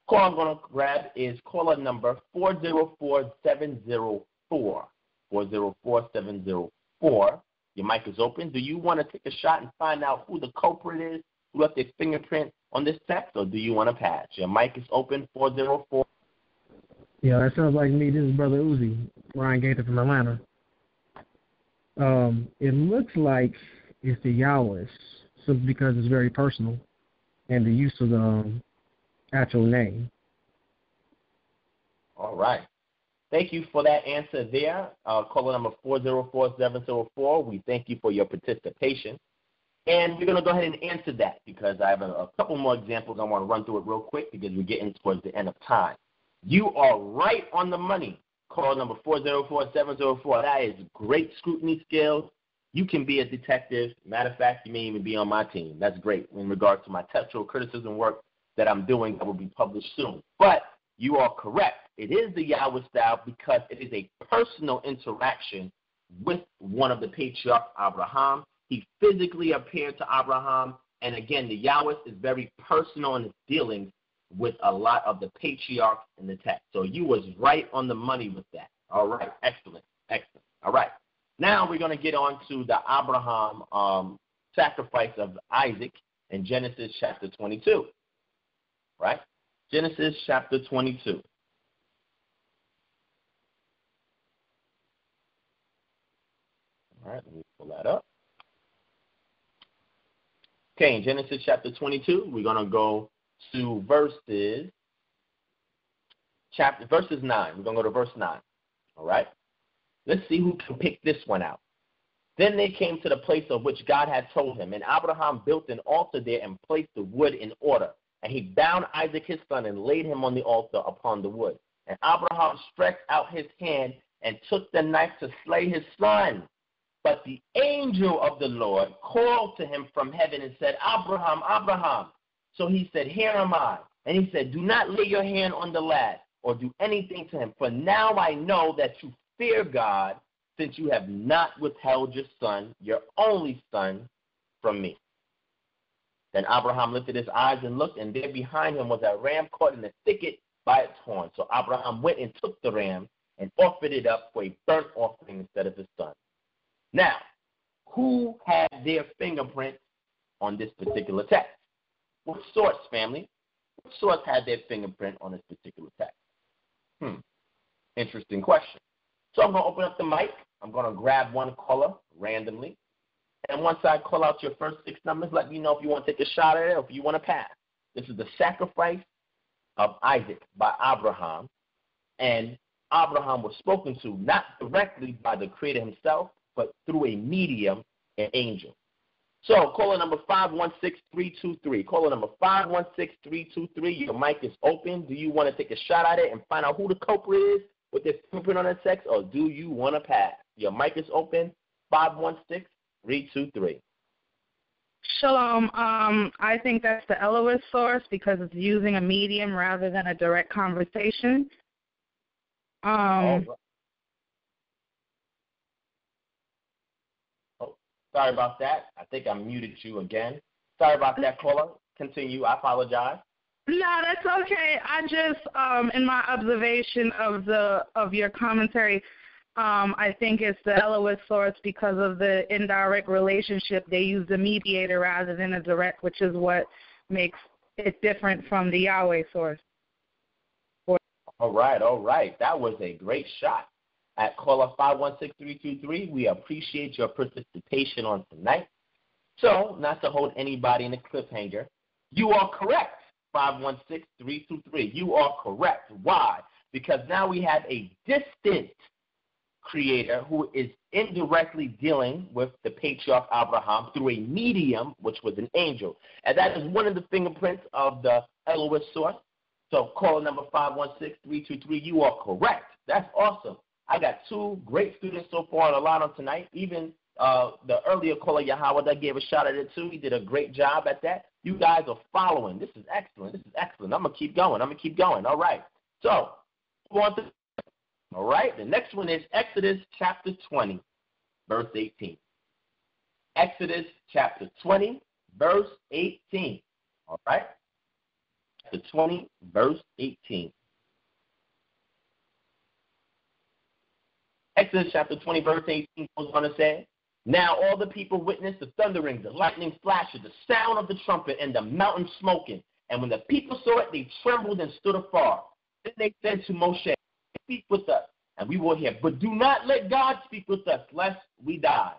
Caller I'm going to grab is caller number 404704. 404704. Your mic is open. Do you want to take a shot and find out who the culprit is, who left their fingerprint on this text, or do you want to pass? Your mic is open, 404. Yeah, that sounds like me. This is Brother Uzi, Ryan Gator from Atlanta. It looks like it's the Yahweh, simply because it's very personal, and the use of the actual name. All right. Thank you for that answer there. Caller number 404704. We thank you for your participation. And we're going to go ahead and answer that because I have a couple more examples. I want to run through it real quick because we're getting towards the end of time. You are right on the money. Call number 404704. That is great scrutiny skills. You can be a detective. Matter of fact, you may even be on my team. That's great in regards to my textual criticism work that I'm doing that will be published soon. But you are correct. It is the Yahweh style because it is a personal interaction with one of the patriarchs, Abraham. He physically appeared to Abraham. And again, the Yahweh is very personal in its dealings with a lot of the patriarchs in the text. So you was right on the money with that. All right. Excellent. Excellent. All right. Now we're going to get on to the Abraham sacrifice of Isaac in Genesis chapter 22. Right? Genesis chapter 22. All right, let me pull that up. Okay, in Genesis chapter 22, we're going to go to verses 9. We're going to go to verse 9. All right? Let's see who can pick this one out. Then they came to the place of which God had told him, and Abraham built an altar there and placed the wood in order. And he bound Isaac his son and laid him on the altar upon the wood. And Abraham stretched out his hand and took the knife to slay his son. But the angel of the Lord called to him from heaven and said, Abraham, Abraham. So he said, here am I. And he said, do not lay your hand on the lad or do anything to him. For now I know that you fear God, since you have not withheld your son, your only son, from me. Then Abraham lifted his eyes and looked, and there behind him was a ram caught in the thicket by its horn. So Abraham went and took the ram and offered it up for a burnt offering instead of his son. Now, who had their fingerprint on this particular text? What source, family? What source had their fingerprint on this particular text? Interesting question. So I'm going to open up the mic. I'm going to grab one caller randomly. And once I call out your first 6 numbers, let me know if you want to take a shot at it or if you want to pass. This is the sacrifice of Isaac by Abraham. And Abraham was spoken to not directly by the Creator himself, but through a medium, an angel. So caller number 516-323. Caller number 516-323. Your mic is open. Do you want to take a shot at it and find out who the culprit is with their fingerprint on the text, or do you want to pass? Your mic is open. 516-323. Shalom. I think that's the Elohist source because it's using a medium rather than a direct conversation. Sorry about that. I think I muted you again. Sorry about that, caller. Continue. I apologize. No, that's okay. I just, in my observation of your commentary, I think it's the Elohist source because of the indirect relationship. They use the mediator rather than a direct, which is what makes it different from the Yahweh source. All right. That was a great shot. At caller 516-323, we appreciate your participation on tonight. So, not to hold anybody in a cliffhanger, you are correct, 516-323. You are correct. Why? Because now we have a distant creator who is indirectly dealing with the patriarch Abraham through a medium, which was an angel. And that is one of the fingerprints of the Elohist source. So, caller number 516-323, you are correct. That's awesome. I got 2 great students so far on the line on tonight. Even the earlier caller, Yahweh, that gave a shot at it too. He did a great job at that. You guys are following. This is excellent. I'm going to keep going. All right. So, all right. The next one is Exodus chapter 20, verse 18. Exodus chapter 20, verse 18. All right. Chapter 20, verse 18. Exodus chapter 20, verse 18 goes on to say, now all the people witnessed the thunderings, the lightning flashes, the sound of the trumpet, and the mountain smoking. And when the people saw it, they trembled and stood afar. Then they said to Moshe, speak with us, and we will hear. But do not let God speak with us, lest we die.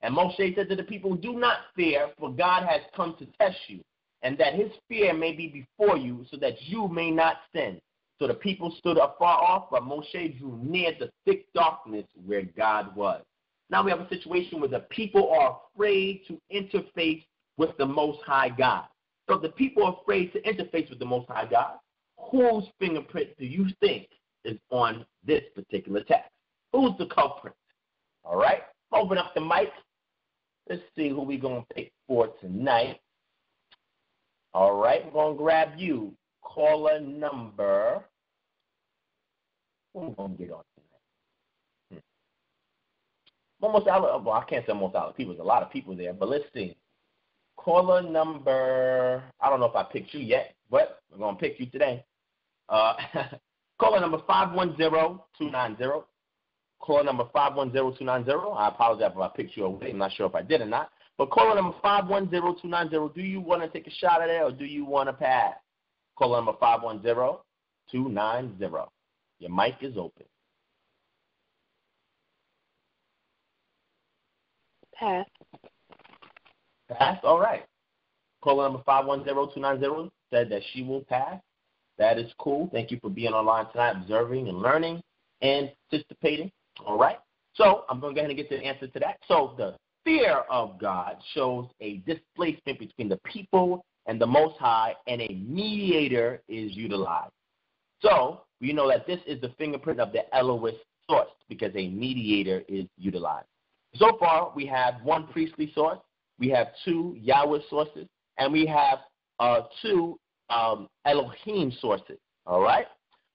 And Moshe said to the people, do not fear, for God has come to test you, and that his fear may be before you, so that you may not sin. So the people stood afar off, but Moshe drew near the thick darkness where God was. Now we have a situation where the people are afraid to interface with the Most High God. So if the people are afraid to interface with the Most High God, whose fingerprint do you think is on this particular text? Who's the culprit? All right, open up the mic. Let's see who we're going to pick for tonight. All right, we're going to grab you. Caller number, who are we going to get on tonight? Almost out, well, I can't say almost out of people. There's a lot of people there, but let's see. Caller number, I don't know if I picked you yet, but we're going to pick you today. Caller number 510-290. Caller number 510-290. I apologize if I picked you away. I'm not sure if I did or not. But caller number 510-290, do you want to take a shot at it or do you want to pass? Caller number 510-290. Your mic is open. Pass. Pass? All right. Caller number 510-290 said that she will pass. That is cool. Thank you for being online tonight, observing and learning and participating. All right. So I'm going to go ahead and get to the answer to that. So the fear of God shows a displacement between the people and the Most High, and a mediator is utilized. So we know that this is the fingerprint of the Elohist source because a mediator is utilized. So far, we have one priestly source, we have two Yahweh sources, and we have two Elohim sources, all right?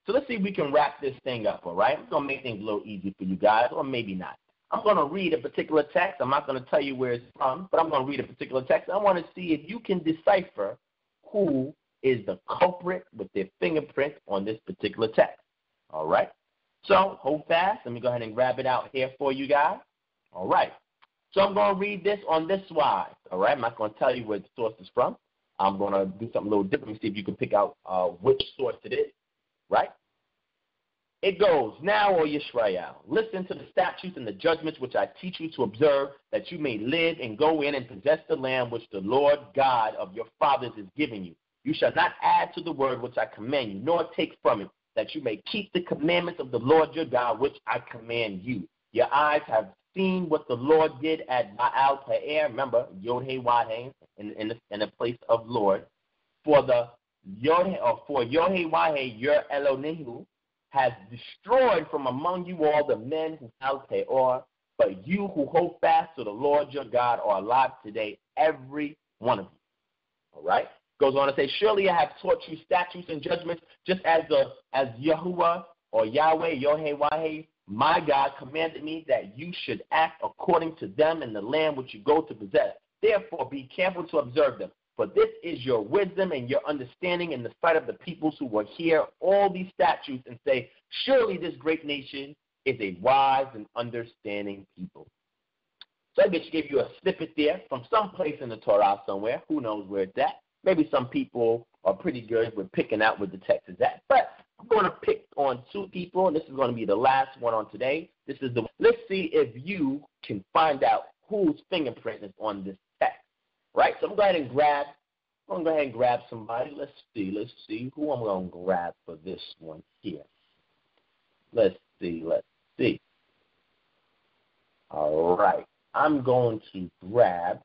So let's see if we can wrap this thing up, all right? I'm going to make things a little easy for you guys, or maybe not. I'm going to read a particular text. I'm not going to tell you where it's from, but I'm going to read a particular text. I want to see if you can decipher who is the culprit with their fingerprint on this particular text, all right? So hold fast. Let me go ahead and grab it out here for you guys, all right? So I'm going to read this on this slide, all right? I'm not going to tell you where the source is from. I'm going to do something a little different and see if you can pick out which source it is, right? It goes, now, O Yisrael, listen to the statutes and the judgments which I teach you to observe, that you may live and go in and possess the land which the Lord God of your fathers is giving you. You shall not add to the word which I command you, nor take from it, that you may keep the commandments of the Lord your God, which I command you. Your eyes have seen what the Lord did at Baal Pe'er, remember, Yod-Heh-Wah-Heh, in the place of Lord. For Yod-Heh-Wah-Heh, your Elohim, has destroyed from among you all the men who Baal Peor, but you who hold fast to the Lord your God are alive today, every one of you. All right? Goes on to say, surely I have taught you statutes and judgments, just as Yahuwah or Yahweh, Yod-Heh-Wah-Heh, my God, commanded me that you should act according to them in the land which you go to possess. Therefore, be careful to observe them. For this is your wisdom and your understanding in the sight of the peoples who will hear all these statutes and say, surely this great nation is a wise and understanding people. So I just gave you a snippet there from some place in the Torah somewhere. Who knows where it's at? Maybe some people are pretty good with picking out where the text is at. But I'm going to pick on two people, and this is going to be the last one on today. Let's see if you can find out whose fingerprint is on this text. Right? So I'm going to go ahead and grab somebody. Let's see who I'm going to grab for this one here. Let's see. All right. I'm going to grab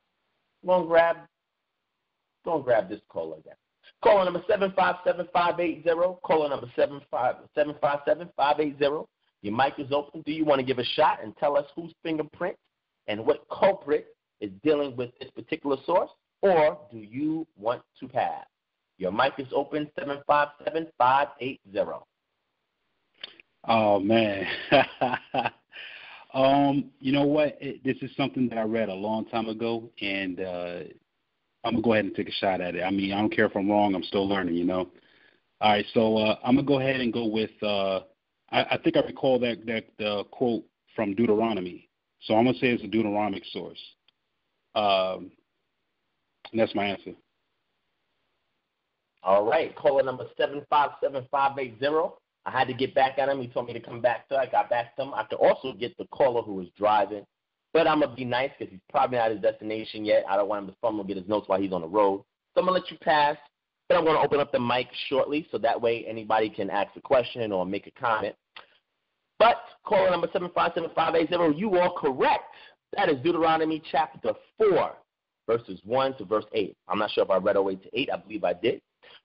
this caller again. Caller number 757-580. Caller number 757-580. Your mic is open. Do you want to give a shot and tell us whose fingerprint and what culprit is dealing with this particular source, or do you want to pass? Your mic is open, 757-580. Oh, man. You know what? This is something that I read a long time ago, and I'm going to go ahead and take a shot at it. I mean, I don't care if I'm wrong. I'm still learning, you know. All right, so I'm going to go ahead and go with I think I recall that quote from Deuteronomy. So I'm going to say it's a Deuteronomic source. And that's my answer. All right, caller number 757-580. I had to get back at him. He told me to come back to. I got back to him. I could also get the caller who was driving, but I'm going to be nice because he's probably not at his destination yet. I don't want him to fumble, get his notes while he's on the road. So I'm going to let you pass, but I'm going to open up the mic shortly so that way anybody can ask a question or make a comment. But caller number 757-580, you are correct. That is Deuteronomy chapter 4, verses 1 to verse 8. I'm not sure if I read all the way to 8. I believe I did.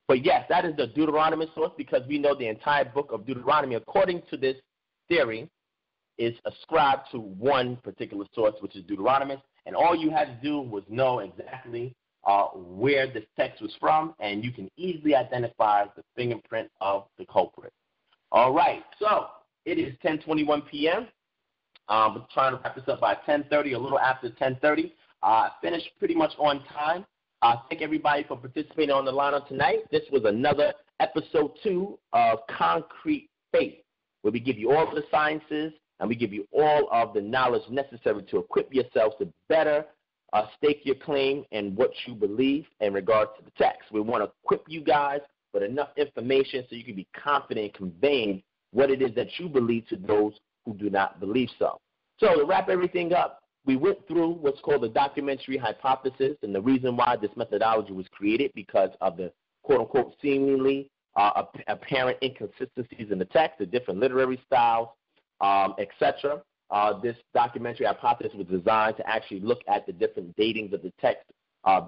But, yes, that is the Deuteronomy source because we know the entire book of Deuteronomy, according to this theory, is ascribed to one particular source, which is Deuteronomy. And all you had to do was know exactly where this text was from, and you can easily identify the fingerprint of the culprit. All right, so it is 10:21 p.m. We're trying to wrap this up by 10:30, a little after 10:30. Finished pretty much on time. Thank everybody for participating on the lineup tonight. This was another episode 2 of Concrete Faith, where we give you all of the sciences and we give you all of the knowledge necessary to equip yourselves to better stake your claim and what you believe in regards to the text. We want to equip you guys with enough information so you can be confident in conveying what it is that you believe to those who do not believe so. So to wrap everything up, we went through what's called the documentary hypothesis and the reason why this methodology was created because of the quote-unquote seemingly apparent inconsistencies in the text, the different literary styles, etc. This documentary hypothesis was designed to actually look at the different datings of the text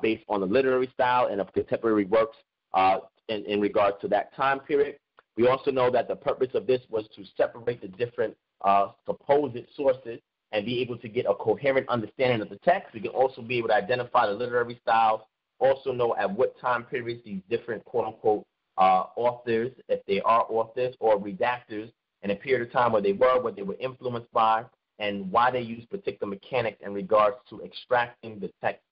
based on the literary style and of contemporary works in regards to that time period. We also know that the purpose of this was to separate the different supposed sources and be able to get a coherent understanding of the text. We can also be able to identify the literary styles also know at what time periods these different quote-unquote authors, if they are authors or redactors, in a period of time where they were, what they were influenced by, and why they use particular mechanics in regards to extracting the text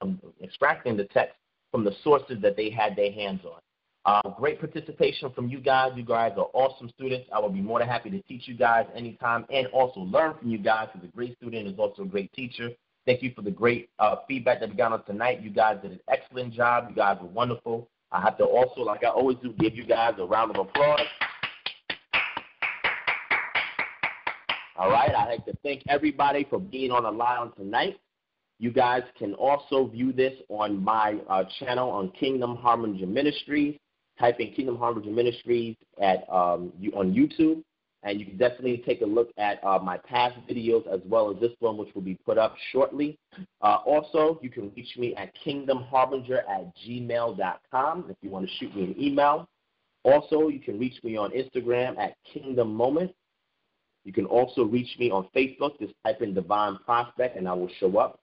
from the sources that they had their hands on. Great participation from you guys. You guys are awesome students. I will be more than happy to teach you guys anytime and also learn from you guys, because a great student is also a great teacher. Thank you for the great feedback that we got on tonight. You guys did an excellent job. You guys were wonderful. I have to also, like I always do, give you guys a round of applause. All right, I'd like to thank everybody for being on the line tonight. You guys can also view this on my channel on Kingdom Harbinger Ministries. Type in Kingdom Harbinger Ministries on YouTube, and you can definitely take a look at my past videos as well as this one, which will be put up shortly. Also, you can reach me at kingdomharbinger@gmail.com if you want to shoot me an email. Also, you can reach me on Instagram at Kingdom Moment. You can also reach me on Facebook. Just type in Divine Prospect, and I will show up.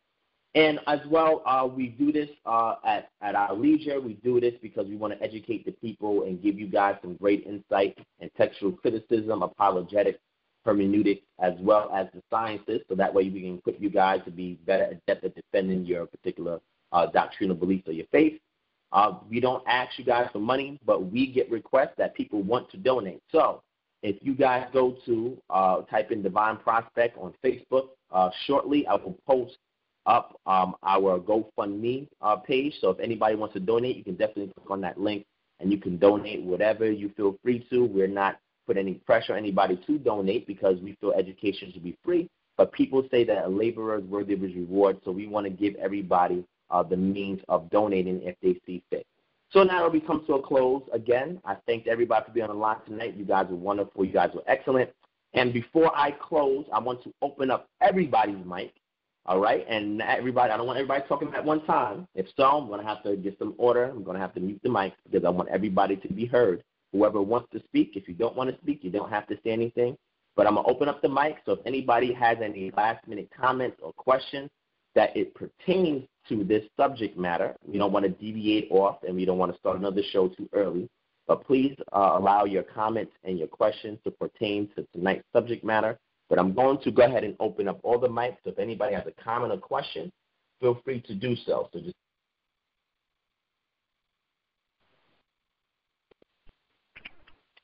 And as well, we do this at our leisure. We do this because we want to educate the people and give you guys some great insight and textual criticism, apologetics, hermeneutics, as well as the sciences, so that way we can equip you guys to be better adept at defending your particular doctrinal beliefs or your faith. We don't ask you guys for money, but we get requests that people want to donate. So if you guys go to type in Divine Prospect on Facebook, shortly I will post up our GoFundMe page. So if anybody wants to donate, you can definitely click on that link, and you can donate whatever you feel free to. We're not putting any pressure on anybody to donate because we feel education should be free. But people say that a laborer is worthy of his reward, so we want to give everybody the means of donating if they see fit. So now we come to a close. Again, I thank everybody for being on the line tonight. You guys were wonderful. You guys were excellent. And before I close, I want to open up everybody's mic. All right, and everybody, I don't want everybody talking at one time. If so, I'm going to have to get some order. I'm going to have to mute the mic because I want everybody to be heard. Whoever wants to speak, if you don't want to speak, you don't have to say anything. But I'm going to open up the mic, so if anybody has any last-minute comments or questions that it pertains to this subject matter, we don't want to deviate off, and we don't want to start another show too early. But please allow your comments and your questions to pertain to tonight's subject matter. But I'm going to go ahead and open up all the mics. So if anybody has a comment or question, feel free to do so. So just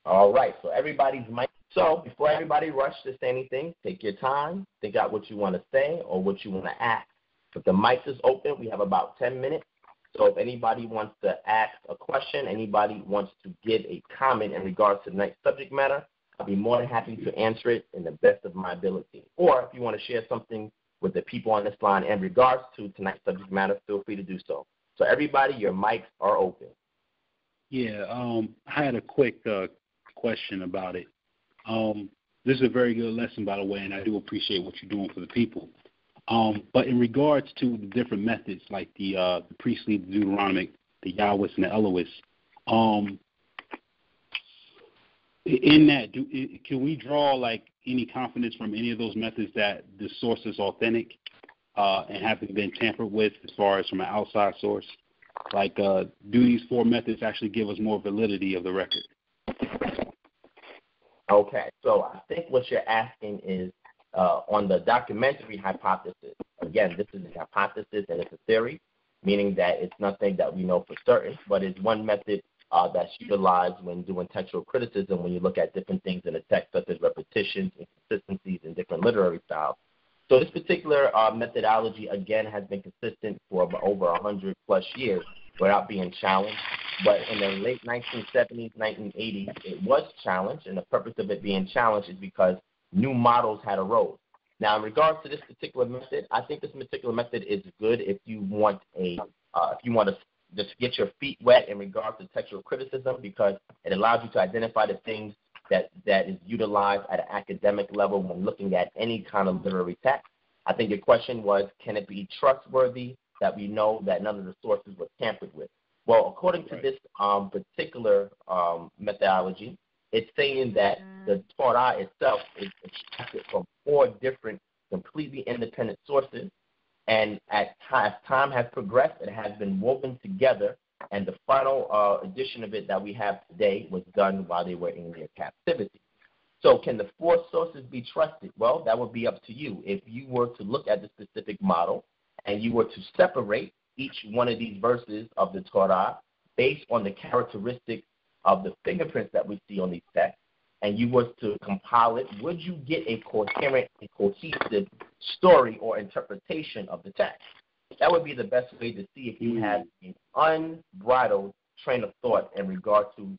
all right. So everybody's mic. So before everybody rush to say anything, take your time, think out what you want to say or what you want to ask. If the mic is open, we have about 10 minutes. So if anybody wants to ask a question, anybody wants to give a comment in regards to tonight's subject matter, I'll be more than happy to answer it in the best of my ability. Or if you want to share something with the people on this line in regards to tonight's subject matter, feel free to do so. So everybody, your mics are open. Yeah, I had a quick question about it. This is a very good lesson, by the way, and I do appreciate what you're doing for the people. But in regards to the different methods, like the priestly, the Deuteronomic, the Yahwist, and the Elohist, in that, can we draw like any confidence from any of those methods that the source is authentic and haven't been tampered with as far as from an outside source? Like, do these four methods actually give us more validity of the record? Okay, so I think what you're asking is on the documentary hypothesis. Again, this is a hypothesis and it's a theory, meaning that it's nothing that we know for certain, but it's one method that's utilized when doing textual criticism when you look at different things in the text, such as repetitions, inconsistencies, and different literary styles. So this particular methodology, again, has been consistent for over 100-plus years without being challenged. But in the late 1970s, 1980s, it was challenged, and the purpose of it being challenged is because new models had arose. Now, in regards to this particular method, I think this particular method is good if you want to just get your feet wet in regards to textual criticism, because it allows you to identify the things that is utilized at an academic level when looking at any kind of literary text. I think your question was, can it be trustworthy that we know that none of the sources were tampered with? Well, according to this particular methodology, it's saying that the Torah itself is extracted from four different completely independent sources, And as time has progressed, it has been woven together, and the final edition of it that we have today was done while they were in their captivity. So can the 4 sources be trusted? Well, that would be up to you. If you were to look at the specific model and you were to separate each one of these verses of the Torah based on the characteristics of the fingerprints that we see on these texts, and you were to compile it, would you get a coherent and cohesive story or interpretation of the text? That would be the best way to see if you have an unbridled train of thought in regard to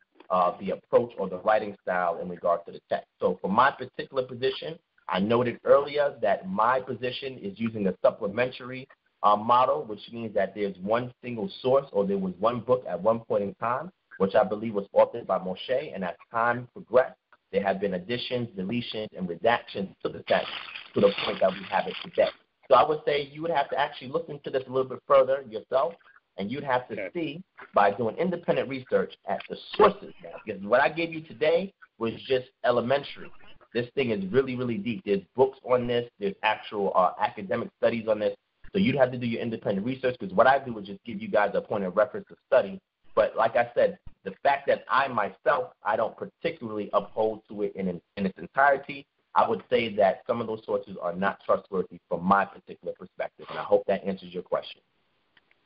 the approach or the writing style in regard to the text. So for my particular position, I noted earlier that my position is using a supplementary model, which means that there's one single source, or there was one book at one point in time, which I believe was authored by Moshe, and as time progressed, there have been additions, deletions, and redactions to the text to the point that we have it today. So I would say you would have to actually look into this a little bit further yourself, and you'd have to see by doing independent research at the sources now. Because what I gave you today was just elementary. This thing is really, really deep. There's books on this. There's actual academic studies on this. So you'd have to do your independent research, because what I do is just give you guys a point of reference to study. But like I said, the fact that I myself, I don't particularly uphold to it in its entirety, I would say that some of those sources are not trustworthy from my particular perspective. And I hope that answers your question.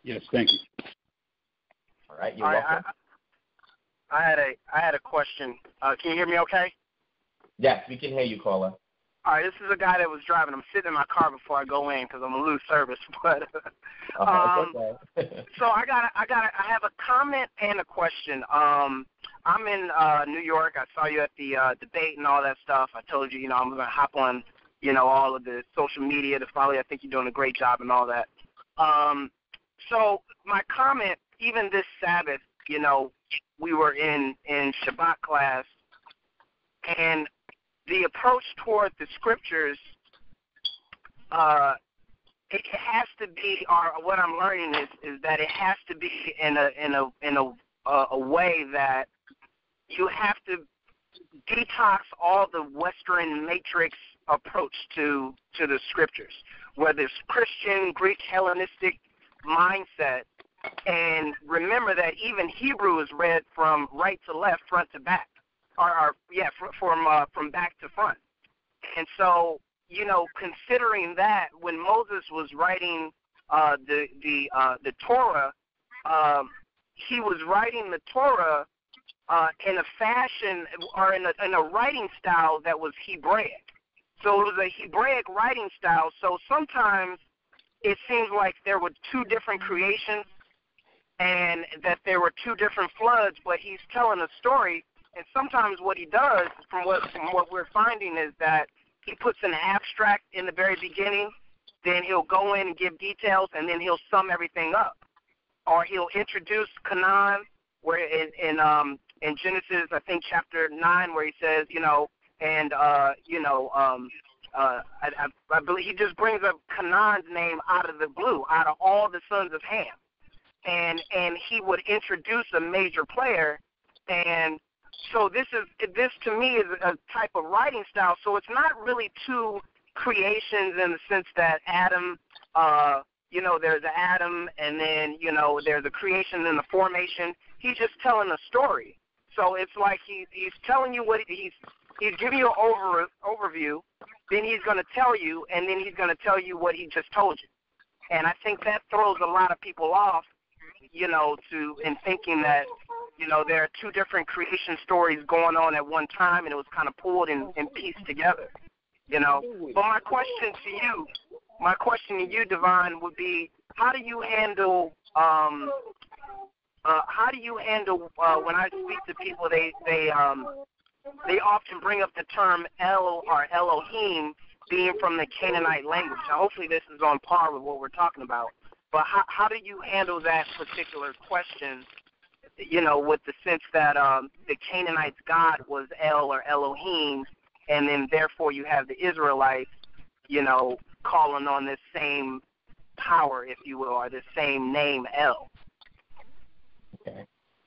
Yes, thank you. All right, you're welcome. I had a question. Can you hear me okay? Yes, we can hear you, caller. All right, this is a guy that was driving. I'm sitting in my car before I go in because I'm gonna lose service. But Okay. so I have a comment and a question. I'm in New York. I saw you at the debate and all that stuff. I told you, I'm gonna hop on, all of the social media to follow you. I think you're doing a great job and all that. So my comment, even this Sabbath, we were in Shabbat class, and the approach toward the scriptures, it has to be, or what I'm learning is that it has to be in a way that you have to detox all the Western matrix approach to the scriptures, whether it's Christian, Greek, Hellenistic mindset, and remember that even Hebrew is read from right to left, front to back. From back to front. And so, considering that, when Moses was writing the Torah, he was writing the Torah in a fashion or in a writing style that was Hebraic. So it was a Hebraic writing style. So sometimes it seems like there were 2 different creations and that there were 2 different floods, but he's telling a story. And sometimes what he does, from what we're finding, is that he puts an abstract in the very beginning, then he'll go in and give details, and then he'll sum everything up. Or he'll introduce Canaan, where in Genesis, I think chapter 9, where he says, I believe he just brings up Canaan's name out of the blue, out of all the sons of Ham, and he would introduce a major player, and so this to me is a type of writing style. So it's not really 2 creations in the sense that Adam, there's an Adam, and then there's a creation and the formation. He's just telling a story. So it's like he's telling you what he's giving you an overview, then he's going to tell you, and then he's going to tell you what he just told you. And I think that throws a lot of people off, in thinking that, there are 2 different creation stories going on at one time, and it was kind of pulled and pieced together, But my question to you, Divine, would be, how do you handle when I speak to people, they often bring up the term El or Elohim being from the Canaanite language. Now, hopefully this is on par with what we're talking about. But how do you handle that particular question, with the sense that the Canaanites' God was El or Elohim, and then therefore you have the Israelites, calling on this same power, if you will, or the same name El? Okay.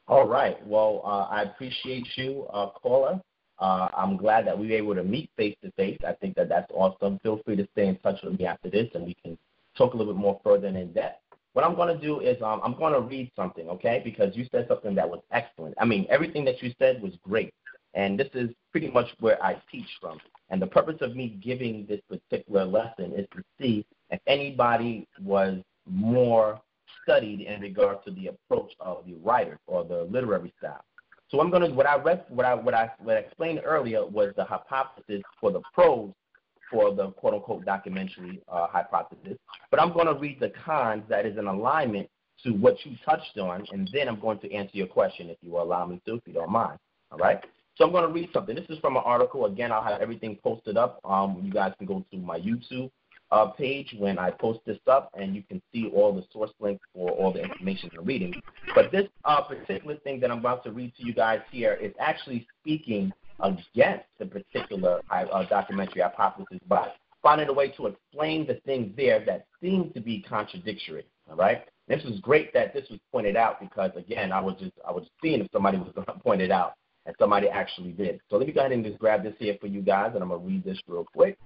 All right. Well, I appreciate you, caller. I'm glad that we were able to meet face-to-face. I think that that's awesome. Feel free to stay in touch with me after this, and we can talk a little bit more further and in depth. What I'm going to do is I'm going to read something, okay, because you said something that was excellent. I mean, everything that you said was great, and this is pretty much where I teach from. And the purpose of me giving this particular lesson is to see if anybody was more studied in regard to the approach of the writer or the literary style. So I'm going to what I explained earlier was the hypothesis for the prose for the quote-unquote documentary hypothesis. But I'm going to read the cons that is in alignment to what you touched on, and then I'm going to answer your question if you will allow me to, if you don't mind. All right? So I'm going to read something. This is from an article. Again, I'll have everything posted up. You guys can go to my YouTube page when I post this up, and you can see all the source links for all the information I'm reading. But this particular thing that I'm about to read to you guys here is actually speaking against the particular documentary hypothesis by finding a way to explain the things there that seem to be contradictory. All right. This is great that this was pointed out because again, I was seeing if somebody was going to point it out, and somebody actually did. So let me go ahead and just grab this here for you guys, and I'm going to read this real quick.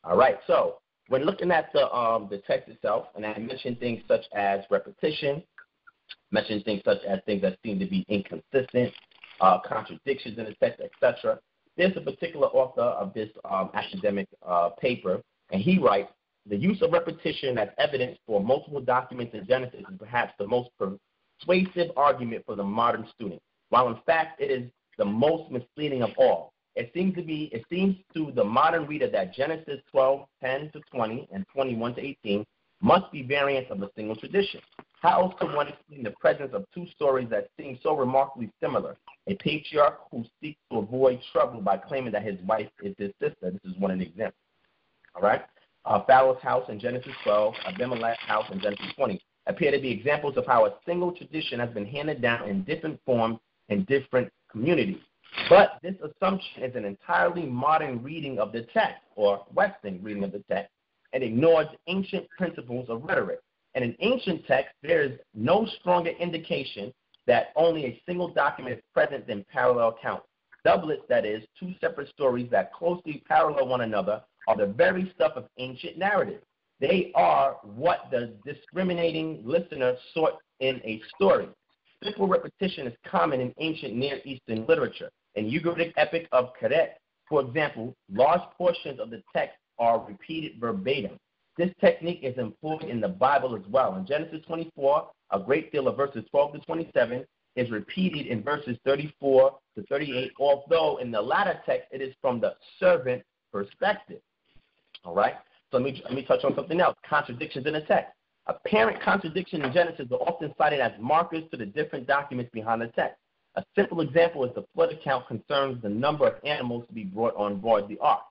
All right. So when looking at the text itself, and I mentioned things such as repetition, mentioned things such as things that seem to be inconsistent, contradictions in the text, etc. There's a particular author of this academic paper, and he writes, the use of repetition as evidence for multiple documents in Genesis is perhaps the most persuasive argument for the modern student, while in fact it is the most misleading of all. It seems to the modern reader that Genesis 12:10-20 and 21-18 must be variants of a single tradition. How else could one explain the presence of two stories that seem so remarkably similar? A patriarch who seeks to avoid trouble by claiming that his wife is his sister. This is one of the examples. All right? Pharaoh's house in Genesis 12, Abimelech's house in Genesis 20 appear to be examples of how a single tradition has been handed down in different forms in different communities. But this assumption is an entirely modern reading of the text, or Western reading of the text, and ignores ancient principles of rhetoric. In an ancient text, there is no stronger indication that only a single document is present than parallel accounts. Doublets, that is, two separate stories that closely parallel one another, are the very stuff of ancient narrative. They are what the discriminating listener sought in a story. Simple repetition is common in ancient Near Eastern literature. In Ugaritic epic of Keret, for example, large portions of the text are repeated verbatim. This technique is employed in the Bible as well. In Genesis 24, a great deal of verses 12-27 is repeated in verses 34-38, although in the latter text it is from the servant perspective. All right? So let me touch on something else, contradictions in the text. Apparent contradictions in Genesis are often cited as markers to the different documents behind the text. A simple example is the flood account concerns the number of animals to be brought on board the ark.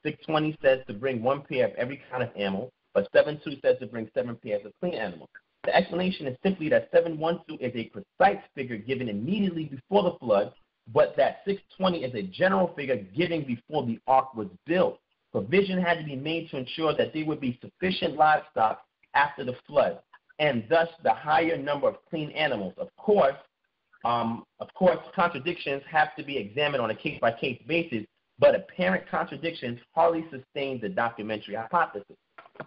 6:20 says to bring one pair of every kind of animal, but 7:2 says to bring 7 pairs of clean animals. The explanation is simply that 7:12 is a precise figure given immediately before the flood, but that 6:20 is a general figure given before the ark was built. Provision had to be made to ensure that there would be sufficient livestock after the flood, and thus the higher number of clean animals. Of course, contradictions have to be examined on a case-by-case basis, but apparent contradictions hardly sustain the documentary hypothesis.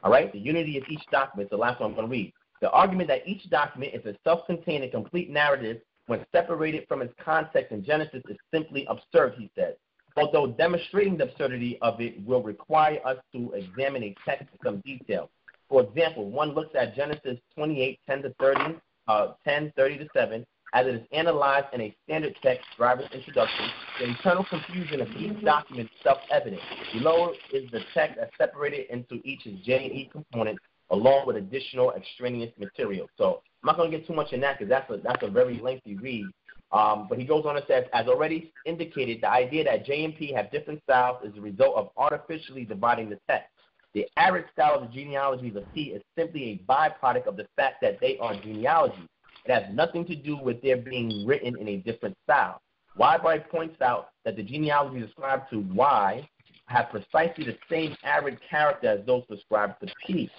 All right, the unity of each document, the last one I'm going to read. The argument that each document is a self-contained and complete narrative when separated from its context in Genesis is simply absurd, he said. Although demonstrating the absurdity of it will require us to examine a text in some detail. For example, one looks at Genesis 28:10-30, 10:30-7, as it is analyzed in a standard text driver's introduction. The internal confusion of each document is self-evident. Below is the text as separated into each J and E components, along with additional extraneous material. So I'm not going to get too much in that because that's a very lengthy read. But he goes on and says, as already indicated, the idea that J and P have different styles is the result of artificially dividing the text. The arid style of the genealogies of P is simply a byproduct of the fact that they are genealogies. It has nothing to do with their being written in a different style. Wybright points out that the genealogies ascribed to Y have precisely the same arid character as those prescribed to P.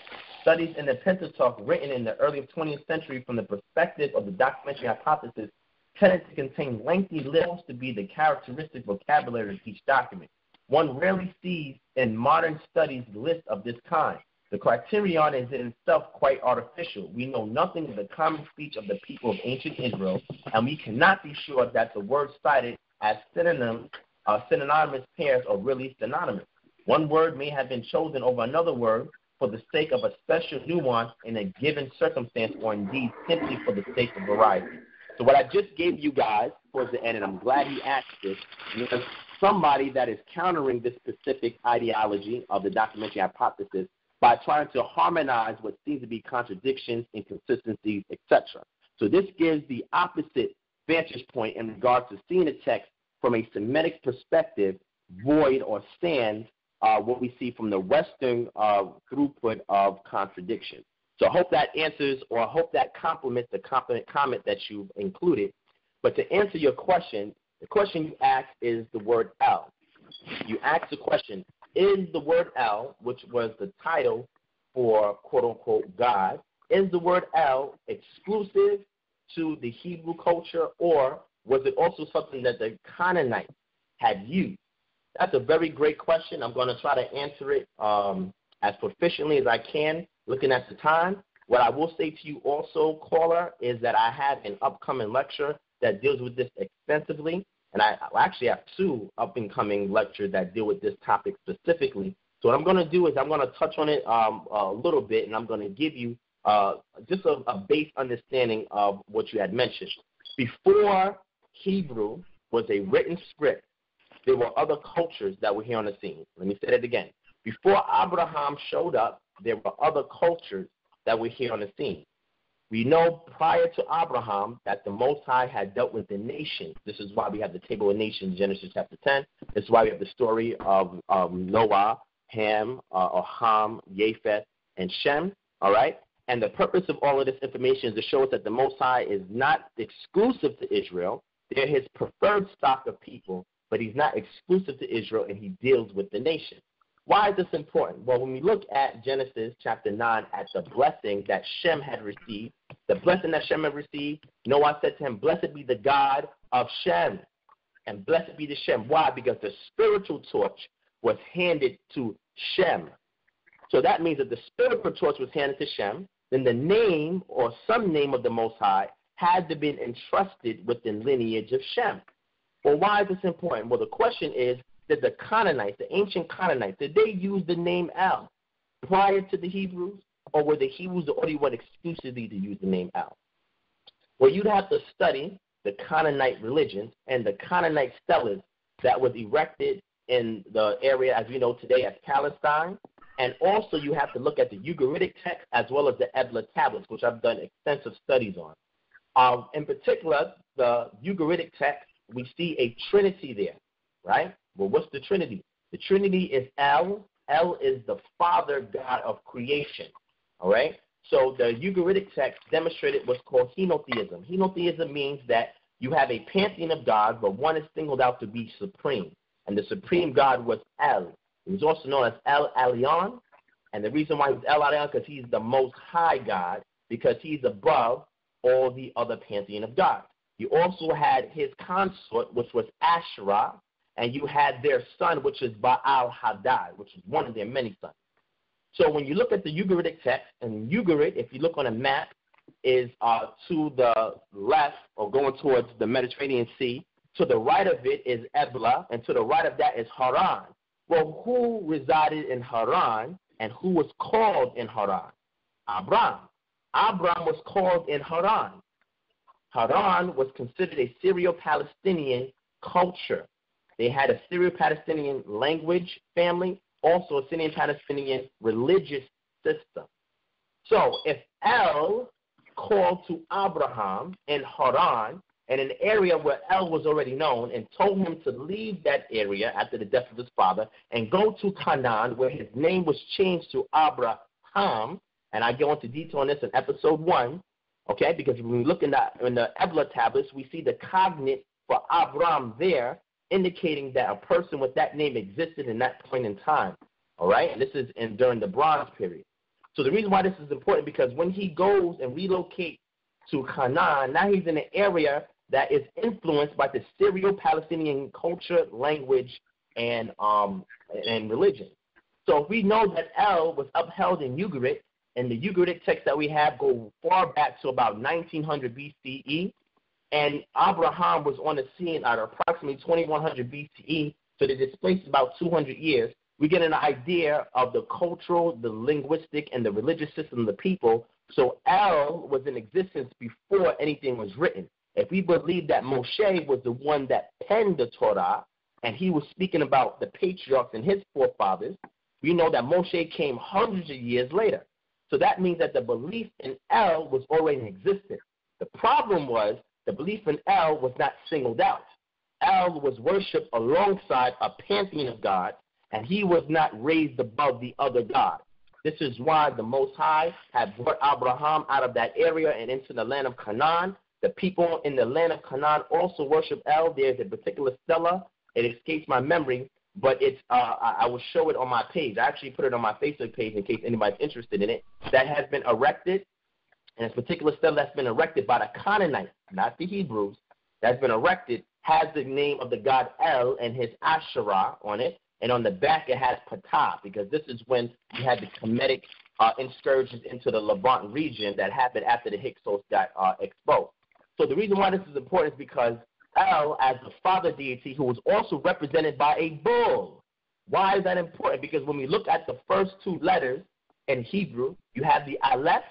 Studies in the Pentateuch written in the early 20th century from the perspective of the documentary hypothesis tended to contain lengthy lists to be the characteristic vocabulary of each document. One rarely sees in modern studies lists of this kind. The criterion is in itself quite artificial. We know nothing of the common speech of the people of ancient Israel, and we cannot be sure that the words cited as synonymous pairs are really synonymous. One word may have been chosen over another word for the sake of a special nuance in a given circumstance, or indeed simply for the sake of variety. So what I just gave you guys towards the end, and I'm glad he asked this, because somebody that is countering this specific ideology of the documentary hypothesis by trying to harmonize what seems to be contradictions, inconsistencies, etc. So this gives the opposite vantage point in regards to seeing the text from a Semitic perspective, void or sans what we see from the Western throughput of contradiction. So I hope that answers, or I hope that complements the comment that you've included. But to answer your question, the question you asked is the word El. You asked the question, is the word El, which was the title for quote-unquote God, is the word El exclusive to the Hebrew culture, or was it also something that the Canaanites had used? That's a very great question. I'm going to try to answer it as proficiently as I can, looking at the time. What I will say to you also, caller, is that I have an upcoming lecture that deals with this extensively, and I actually have 2 up-and-coming lectures that deal with this topic specifically. So what I'm going to do is I'm going to touch on it a little bit, and I'm going to give you just a base understanding of what you had mentioned. Before Hebrew was a written script, there were other cultures that were here on the scene. Let me say that again. Before Abraham showed up, there were other cultures that were here on the scene. We know prior to Abraham that the Most High had dealt with the nations. This is why we have the table of nations, Genesis chapter 10. This is why we have the story of Noah, Ham, Japheth, and Shem. All right? And the purpose of all of this information is to show us that the Most High is not exclusive to Israel. They're his preferred stock of people, but he's not exclusive to Israel, and he deals with the nation. Why is this important? Well, when we look at Genesis chapter 9 at the blessing that Shem had received, Noah said to him, "Blessed be the God of Shem," and blessed be the Shem. Why? Because the spiritual torch was handed to Shem. So that means that the spiritual torch was handed to Shem, then the name or some name of the Most High had to be entrusted with the lineage of Shem. Well, why is this important? Well, the question is, did the Canaanites, the ancient Canaanites, did they use the name El prior to the Hebrews, or were the Hebrews the only one exclusively to use the name El? Well, you'd have to study the Canaanite religions and the Canaanite stelas that was erected in the area as we know today as Palestine, and also you have to look at the Ugaritic text as well as the Ebla tablets, which I've done extensive studies on. In particular, the Ugaritic text, we see a trinity there, right? Well, what's the Trinity? The Trinity is El. El is the Father God of creation, all right? So the Ugaritic text demonstrated what's called henotheism. Henotheism means that you have a pantheon of gods, but one is singled out to be supreme, and the supreme God was El. He was also known as El Elyon, and the reason why he was El Elyon because he's the most high God, because he's above all the other pantheon of gods. You also had his consort, which was Asherah, and you had their son, which is Baal Hadad, which is one of their many sons. So when you look at the Ugaritic text, and Ugarit, if you look on a map, is to the left or going towards the Mediterranean Sea. To the right of it is Ebla, and to the right of that is Haran. Well, who resided in Haran, and who was called in Haran? Abram. Abram was called in Haran. Haran was considered a Syro-Palestinian culture. They had a Syro-Palestinian language family, also a Syro-Palestinian religious system. So if El called to Abraham in Haran, in an area where El was already known, and told him to leave that area after the death of his father and go to Canaan, where his name was changed to Abraham, and I go into detail on this in episode 1, okay, because when we look in the Ebla tablets, we see the cognate for Abram there, indicating that a person with that name existed in that point in time, all right? And this is during the Bronze period. So the reason why this is important, because when he goes and relocates to Canaan, now he's in an area that is influenced by the Syro-Palestinian culture, language, and religion. So if we know that El was upheld in Ugaritic, and the Ugaritic texts that we have go far back to about 1900 BCE, and Abraham was on the scene at approximately 2100 BCE, so they displaced about 200 years, we get an idea of the cultural, the linguistic, and the religious system of the people. So El was in existence before anything was written. If we believe that Moshe was the one that penned the Torah, and he was speaking about the patriarchs and his forefathers, we know that Moshe came hundreds of years later. So that means that the belief in El was already in existence. The problem was the belief in El was not singled out. El was worshipped alongside a pantheon of gods, and he was not raised above the other gods. This is why the Most High had brought Abraham out of that area and into the land of Canaan. The people in the land of Canaan also worship El. There's a particular stela. It escapes my memory, but it's I will show it on my page. I actually put it on my Facebook page in case anybody's interested in it. That has been erected, and this particular stela that's been erected by the Canaanites, not the Hebrews, that's been erected, has the name of the god El and his Asherah on it, and on the back it has Ptah, because this is when you had the Kemetic excursions into the Levant region that happened after the Hyksos got exposed. So the reason why this is important is because El, as the father deity, who was also represented by a bull. Why is that important? Because when we look at the first two letters in Hebrew, you have the Aleph,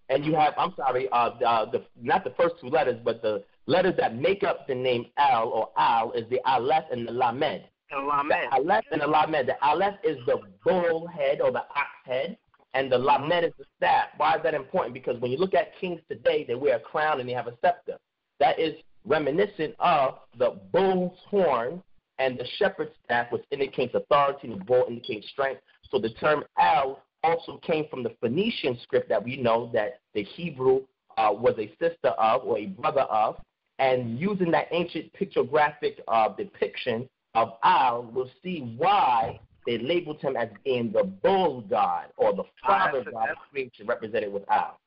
and you have, not the first two letters, but the letters that make up the name El or Al is the Aleph and the Lamed. The Aleph and the Lamed. The Aleph is the bull head or the ox head, and the Lamed is the staff. Why is that important? Because when you look at kings today, they wear a crown and they have a scepter. That is reminiscent of the bull's horn and the shepherd's staff, which indicates authority, and the bull indicates strength. So the term El also came from the Phoenician script that we know that the Hebrew was a sister of or a brother of, and using that ancient pictographic depiction of Al, we'll see why they labeled him as being the bull god or the father god of creation, represented with Al.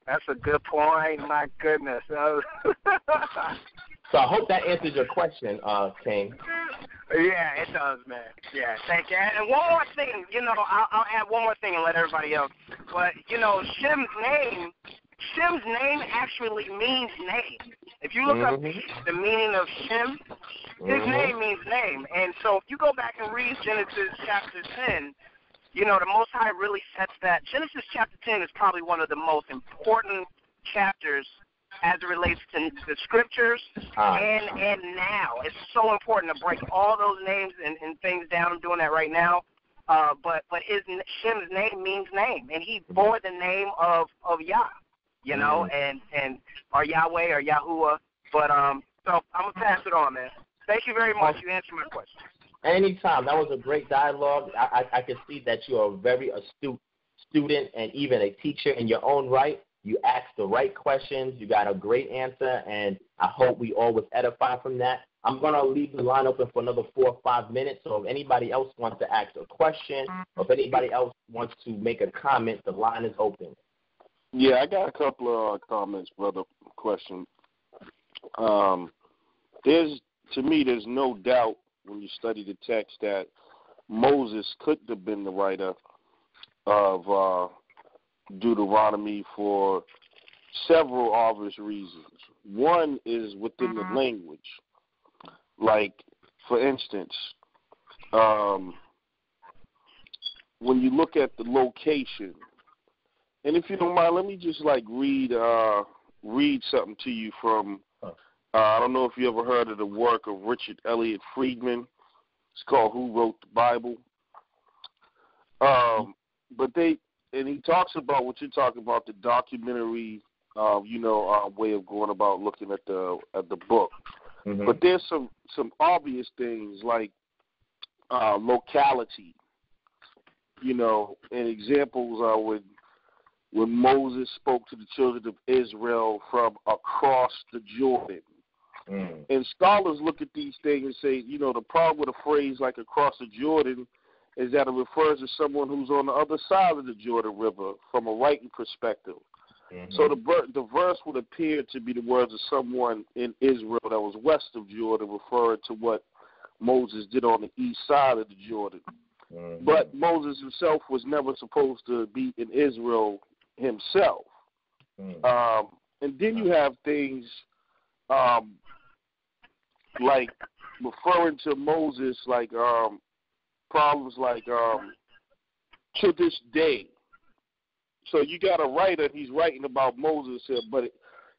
That's a good point. My goodness. So I hope that answers your question, King. Yeah, it does, man. Yeah, thank you. And one more thing, I'll add one more thing and let everybody else. But, Shem's name actually means name. If you look up the meaning of Shem, his name means name. And so if you go back and read Genesis chapter 10, the Most High really sets that. Genesis chapter 10 is probably one of the most important chapters as it relates to the scriptures and now. It's so important to break all those names and things down. I'm doing that right now. But Shem's name means name, and he bore the name of Yah, and or Yahweh or Yahuwah. But so I'm gonna pass it on, man. Thank you very much. You answered my question. Anytime. That was a great dialogue. I can see that you are a very astute student and even a teacher in your own right. You asked the right questions. You got a great answer, and I hope we all was edified from that. I'm going to leave the line open for another 4 or 5 minutes, so if anybody else wants to ask a question or if anybody else wants to make a comment, the line is open. Yeah, I got a couple of comments, brother. Question. To me, there's no doubt when you study the text that Moses could have been the writer of Deuteronomy for several obvious reasons. One is within the language. Like, for instance, when you look at the location, and if you don't mind, let me just read something to you from. I don't know if you ever heard of the work of Richard Elliott Friedman. It's called "Who Wrote the Bible." And he talks about what you're talking about, the documentary, way of going about looking at the book. Mm-hmm. But there's some obvious things like locality, and examples are when Moses spoke to the children of Israel from across the Jordan. Mm. And scholars look at these things and say, the problem with a phrase like across the Jordan is that it refers to someone who's on the other side of the Jordan River from a writing perspective. Mm-hmm. So the verse would appear to be the words of someone in Israel that was west of Jordan, referring to what Moses did on the east side of the Jordan. But Moses himself was never supposed to be in Israel himself. And then you have things like referring to Moses, like problems like to this day. So you got a writer, he's writing about Moses here, but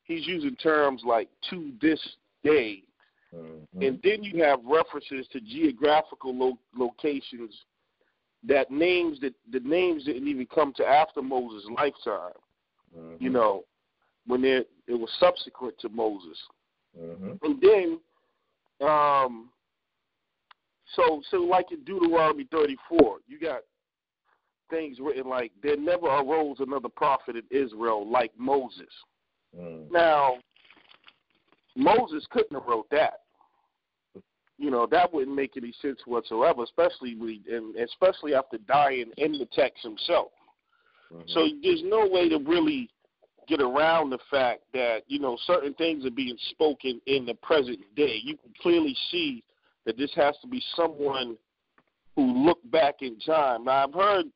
he's using terms like to this day. And then you have references to geographical locations that names that the names didn't even come to after Moses' lifetime. You know, when it was subsequent to Moses. And then so like in Deuteronomy 34, you got things written like there never arose another prophet in Israel like Moses. Now, Moses couldn't have wrote that. You know, that wouldn't make any sense whatsoever, especially especially after dying in the text himself. So there's no way to really get around the fact that, you know, certain things are being spoken in the present day. You can clearly see that this has to be someone who looked back in time. Now, I've heard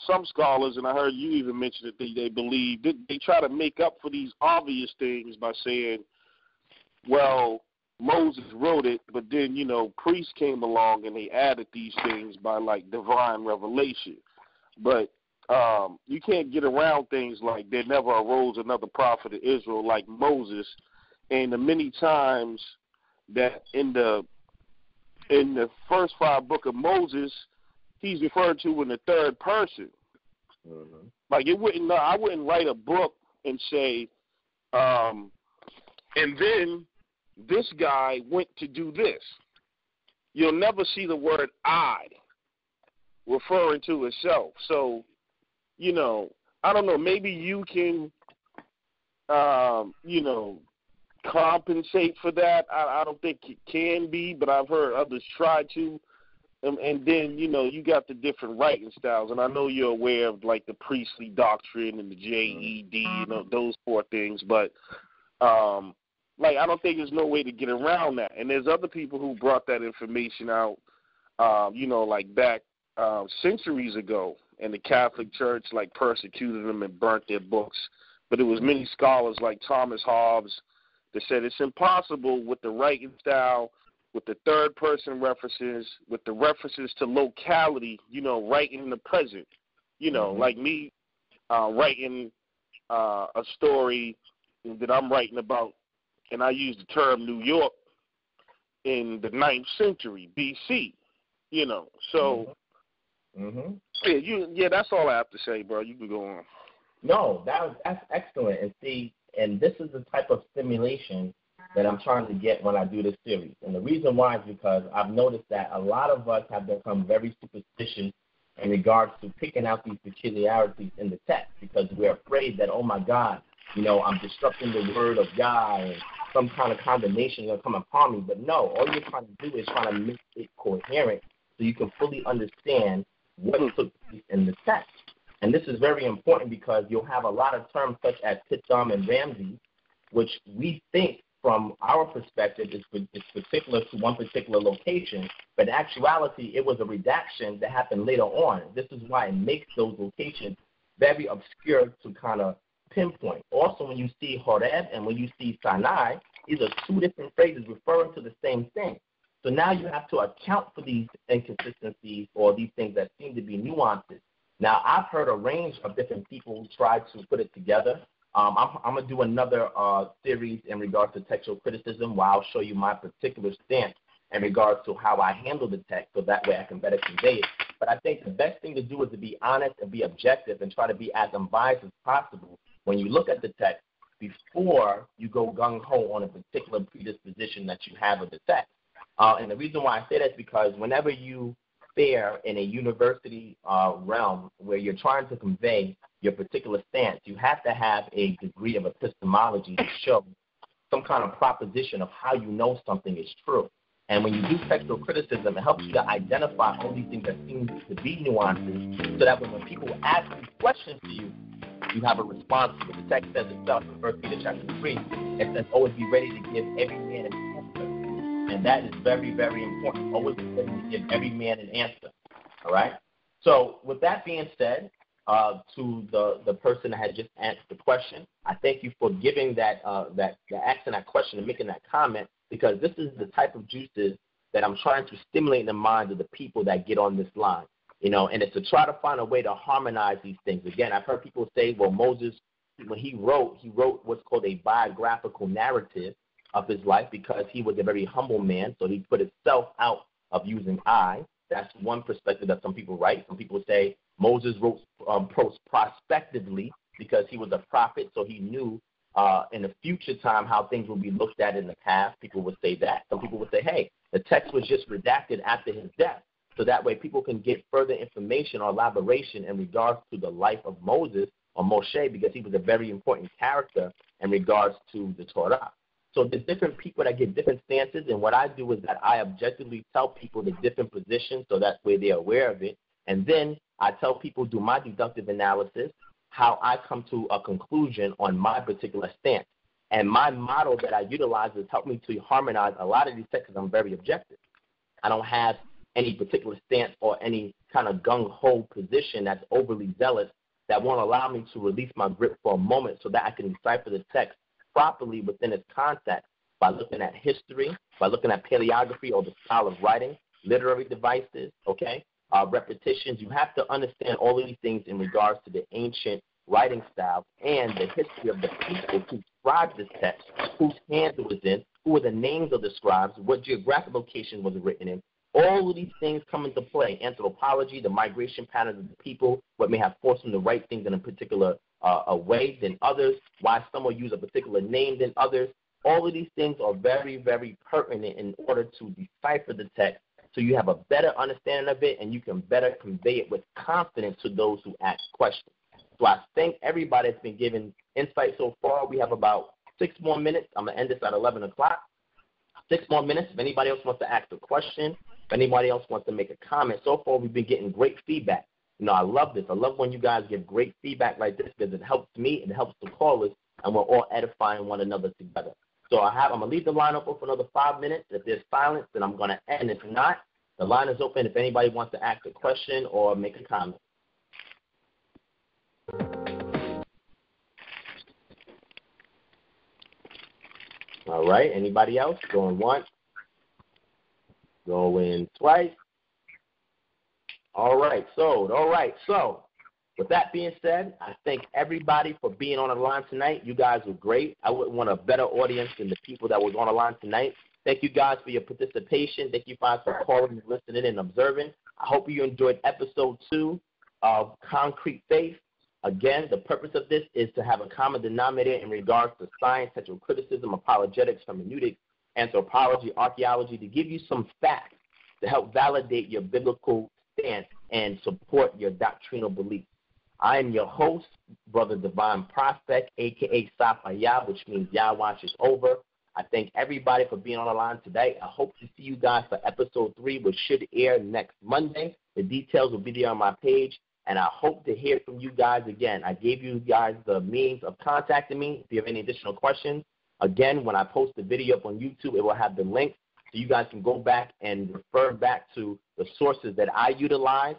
some scholars, and I heard you even mention it, they believe that they try to make up for these obvious things by saying, well, Moses wrote it, but then, you know, priests came along and they added these things by, like, divine revelation. But you can't get around things like there never arose another prophet of Israel like Moses, and the many times that in the first 5 books of Moses, he's referred to in the third person. Like I wouldn't write a book and say, and then this guy went to do this. You'll never see the word I referring to itself. So, you know, I don't know, maybe you can, you know, compensate for that. I don't think it can be, but I've heard others try to. And then, you know, you got the different writing styles. And I know you're aware of, like, the priestly doctrine and the JED, you know, those 4 things. But, like, I don't think there's no way to get around that. And there's other people who brought that information out, you know, like back centuries ago. And the Catholic Church, like, persecuted them and burnt their books. But it was many scholars like Thomas Hobbes that said it's impossible with the writing style, with the third-person references, with the references to locality, you know, writing in the present. You know, like me writing a story that I'm writing about, and I use the term New York in the 9th century B.C., you know. So, yeah, that's all I have to say, bro. You can go on. No, that's excellent. And see, and this is the type of stimulation that I'm trying to get when I do this series. And the reason why is because I've noticed that a lot of us have become very superstitious in regards to picking out these peculiarities in the text because we're afraid that, oh, my God, you know, I'm disrupting the word of God and some kind of condemnation will come upon me. But no, all you're trying to do is trying to make it coherent so you can fully understand what took place in the text. And this is very important because you'll have a lot of terms such as Pithom and Ramses, which we think from our perspective is particular to one particular location, but in actuality it was a redaction that happened later on. This is why it makes those locations very obscure to kind of pinpoint. Also, when you see Horeb and when you see Sinai, these are 2 different phrases referring to the same thing. So now you have to account for these inconsistencies or these things that seem to be nuances. Now, I've heard a range of different people try to put it together. I'm going to do another series in regards to textual criticism where I'll show you my particular stance in regards to how I handle the text so that way I can better convey it. But I think the best thing to do is to be honest and be objective and try to be as unbiased as possible when you look at the text before you go gung-ho on a particular predisposition that you have of the text. And the reason why I say that is because whenever you fare in a university realm where you're trying to convey your particular stance, you have to have a degree of epistemology to show some kind of proposition of how you know something is true. And when you do textual criticism, it helps you to identify all these things that seem to be nuances so that when people ask these questions to you, you have a response to it. The text says itself in 1 Peter chapter 3, it says, always be ready to give every man an answer And that is very, very important. Always give every man an answer. All right? So with that being said, to the person that had just answered the question, I thank you for giving asking that question and making that comment, because this is the type of juices that I'm trying to stimulate in the minds of the people that get on this line. And it's to try to find a way to harmonize these things. Again, I've heard people say, well, Moses, when he wrote what's called a biographical narrative of his life because he was a very humble man, so he put himself out of using I. That's one perspective that some people write. Some people say Moses wrote prospectively because he was a prophet, so he knew in the future time how things will be looked at in the past. People would say that. Some people would say, hey, the text was just redacted after his death, so that way people can get further information or elaboration in regards to the life of Moses or Moshe, because he was a very important character in regards to the Torah. So there's different people that get different stances, and what I do is that I objectively tell people the different positions so that way they're aware of it, and then I tell people, do my deductive analysis, how I come to a conclusion on my particular stance. And my model that I utilize has helped me to harmonize a lot of these texts. I'm very objective. I don't have any particular stance or any kind of gung-ho position that's overly zealous that won't allow me to release my grip for a moment so that I can decipher the text properly within its context by looking at history, by looking at paleography or the style of writing, literary devices, repetitions. You have to understand all of these things in regards to the ancient writing style and the history of the people who scribed this text, whose hands it was in, who were the names of the scribes, what geographic location was it written in. All of these things come into play. Anthropology, the migration patterns of the people, what may have forced them to write things in a particular way than others, why some will use a particular name than others. All of these things are very, very pertinent in order to decipher the text so you have a better understanding of it and you can better convey it with confidence to those who ask questions. So I thank everybody that's been giving insight so far. We have about 6 more minutes. I'm going to end this at 11 o'clock. 6 more minutes. If anybody else wants to ask a question, if anybody else wants to make a comment. So far, we've been getting great feedback. I love this. I love when you guys give great feedback like this because it helps me and it helps the callers, and we're all edifying one another together. So I'm going to leave the line open for another 5 minutes. If there's silence, then I'm going to end. If not, the line is open if anybody wants to ask a question or make a comment. All right. Anybody else? Going once. Going twice. All right. So with that being said, I thank everybody for being on the line tonight. You guys were great. I wouldn't want a better audience than the people that was on the line tonight. Thank you guys for your participation. Thank you guys for calling and listening and observing. I hope you enjoyed episode 2 of Concrete Faith. Again, the purpose of this is to have a common denominator in regards to science, textual criticism, apologetics, hermeneutics, anthropology, archaeology, to give you some facts to help validate your biblical stance and support your doctrinal beliefs. I am your host, Brother Divine Prospect, a.k.a. Tsaphahyah, which means Yah watches over. I thank everybody for being on the line today. I hope to see you guys for episode 3, which should air next Monday. The details will be there on my page, and I hope to hear from you guys again. I gave you guys the means of contacting me if you have any additional questions. Again, when I post the video up on YouTube, it will have the link so you guys can go back and refer back to the sources that I utilize.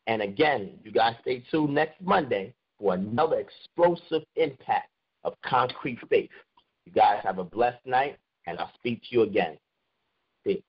And again, you guys stay tuned next Monday for another explosive impact of Concrete Faith. You guys have a blessed night, and I'll speak to you again. Peace.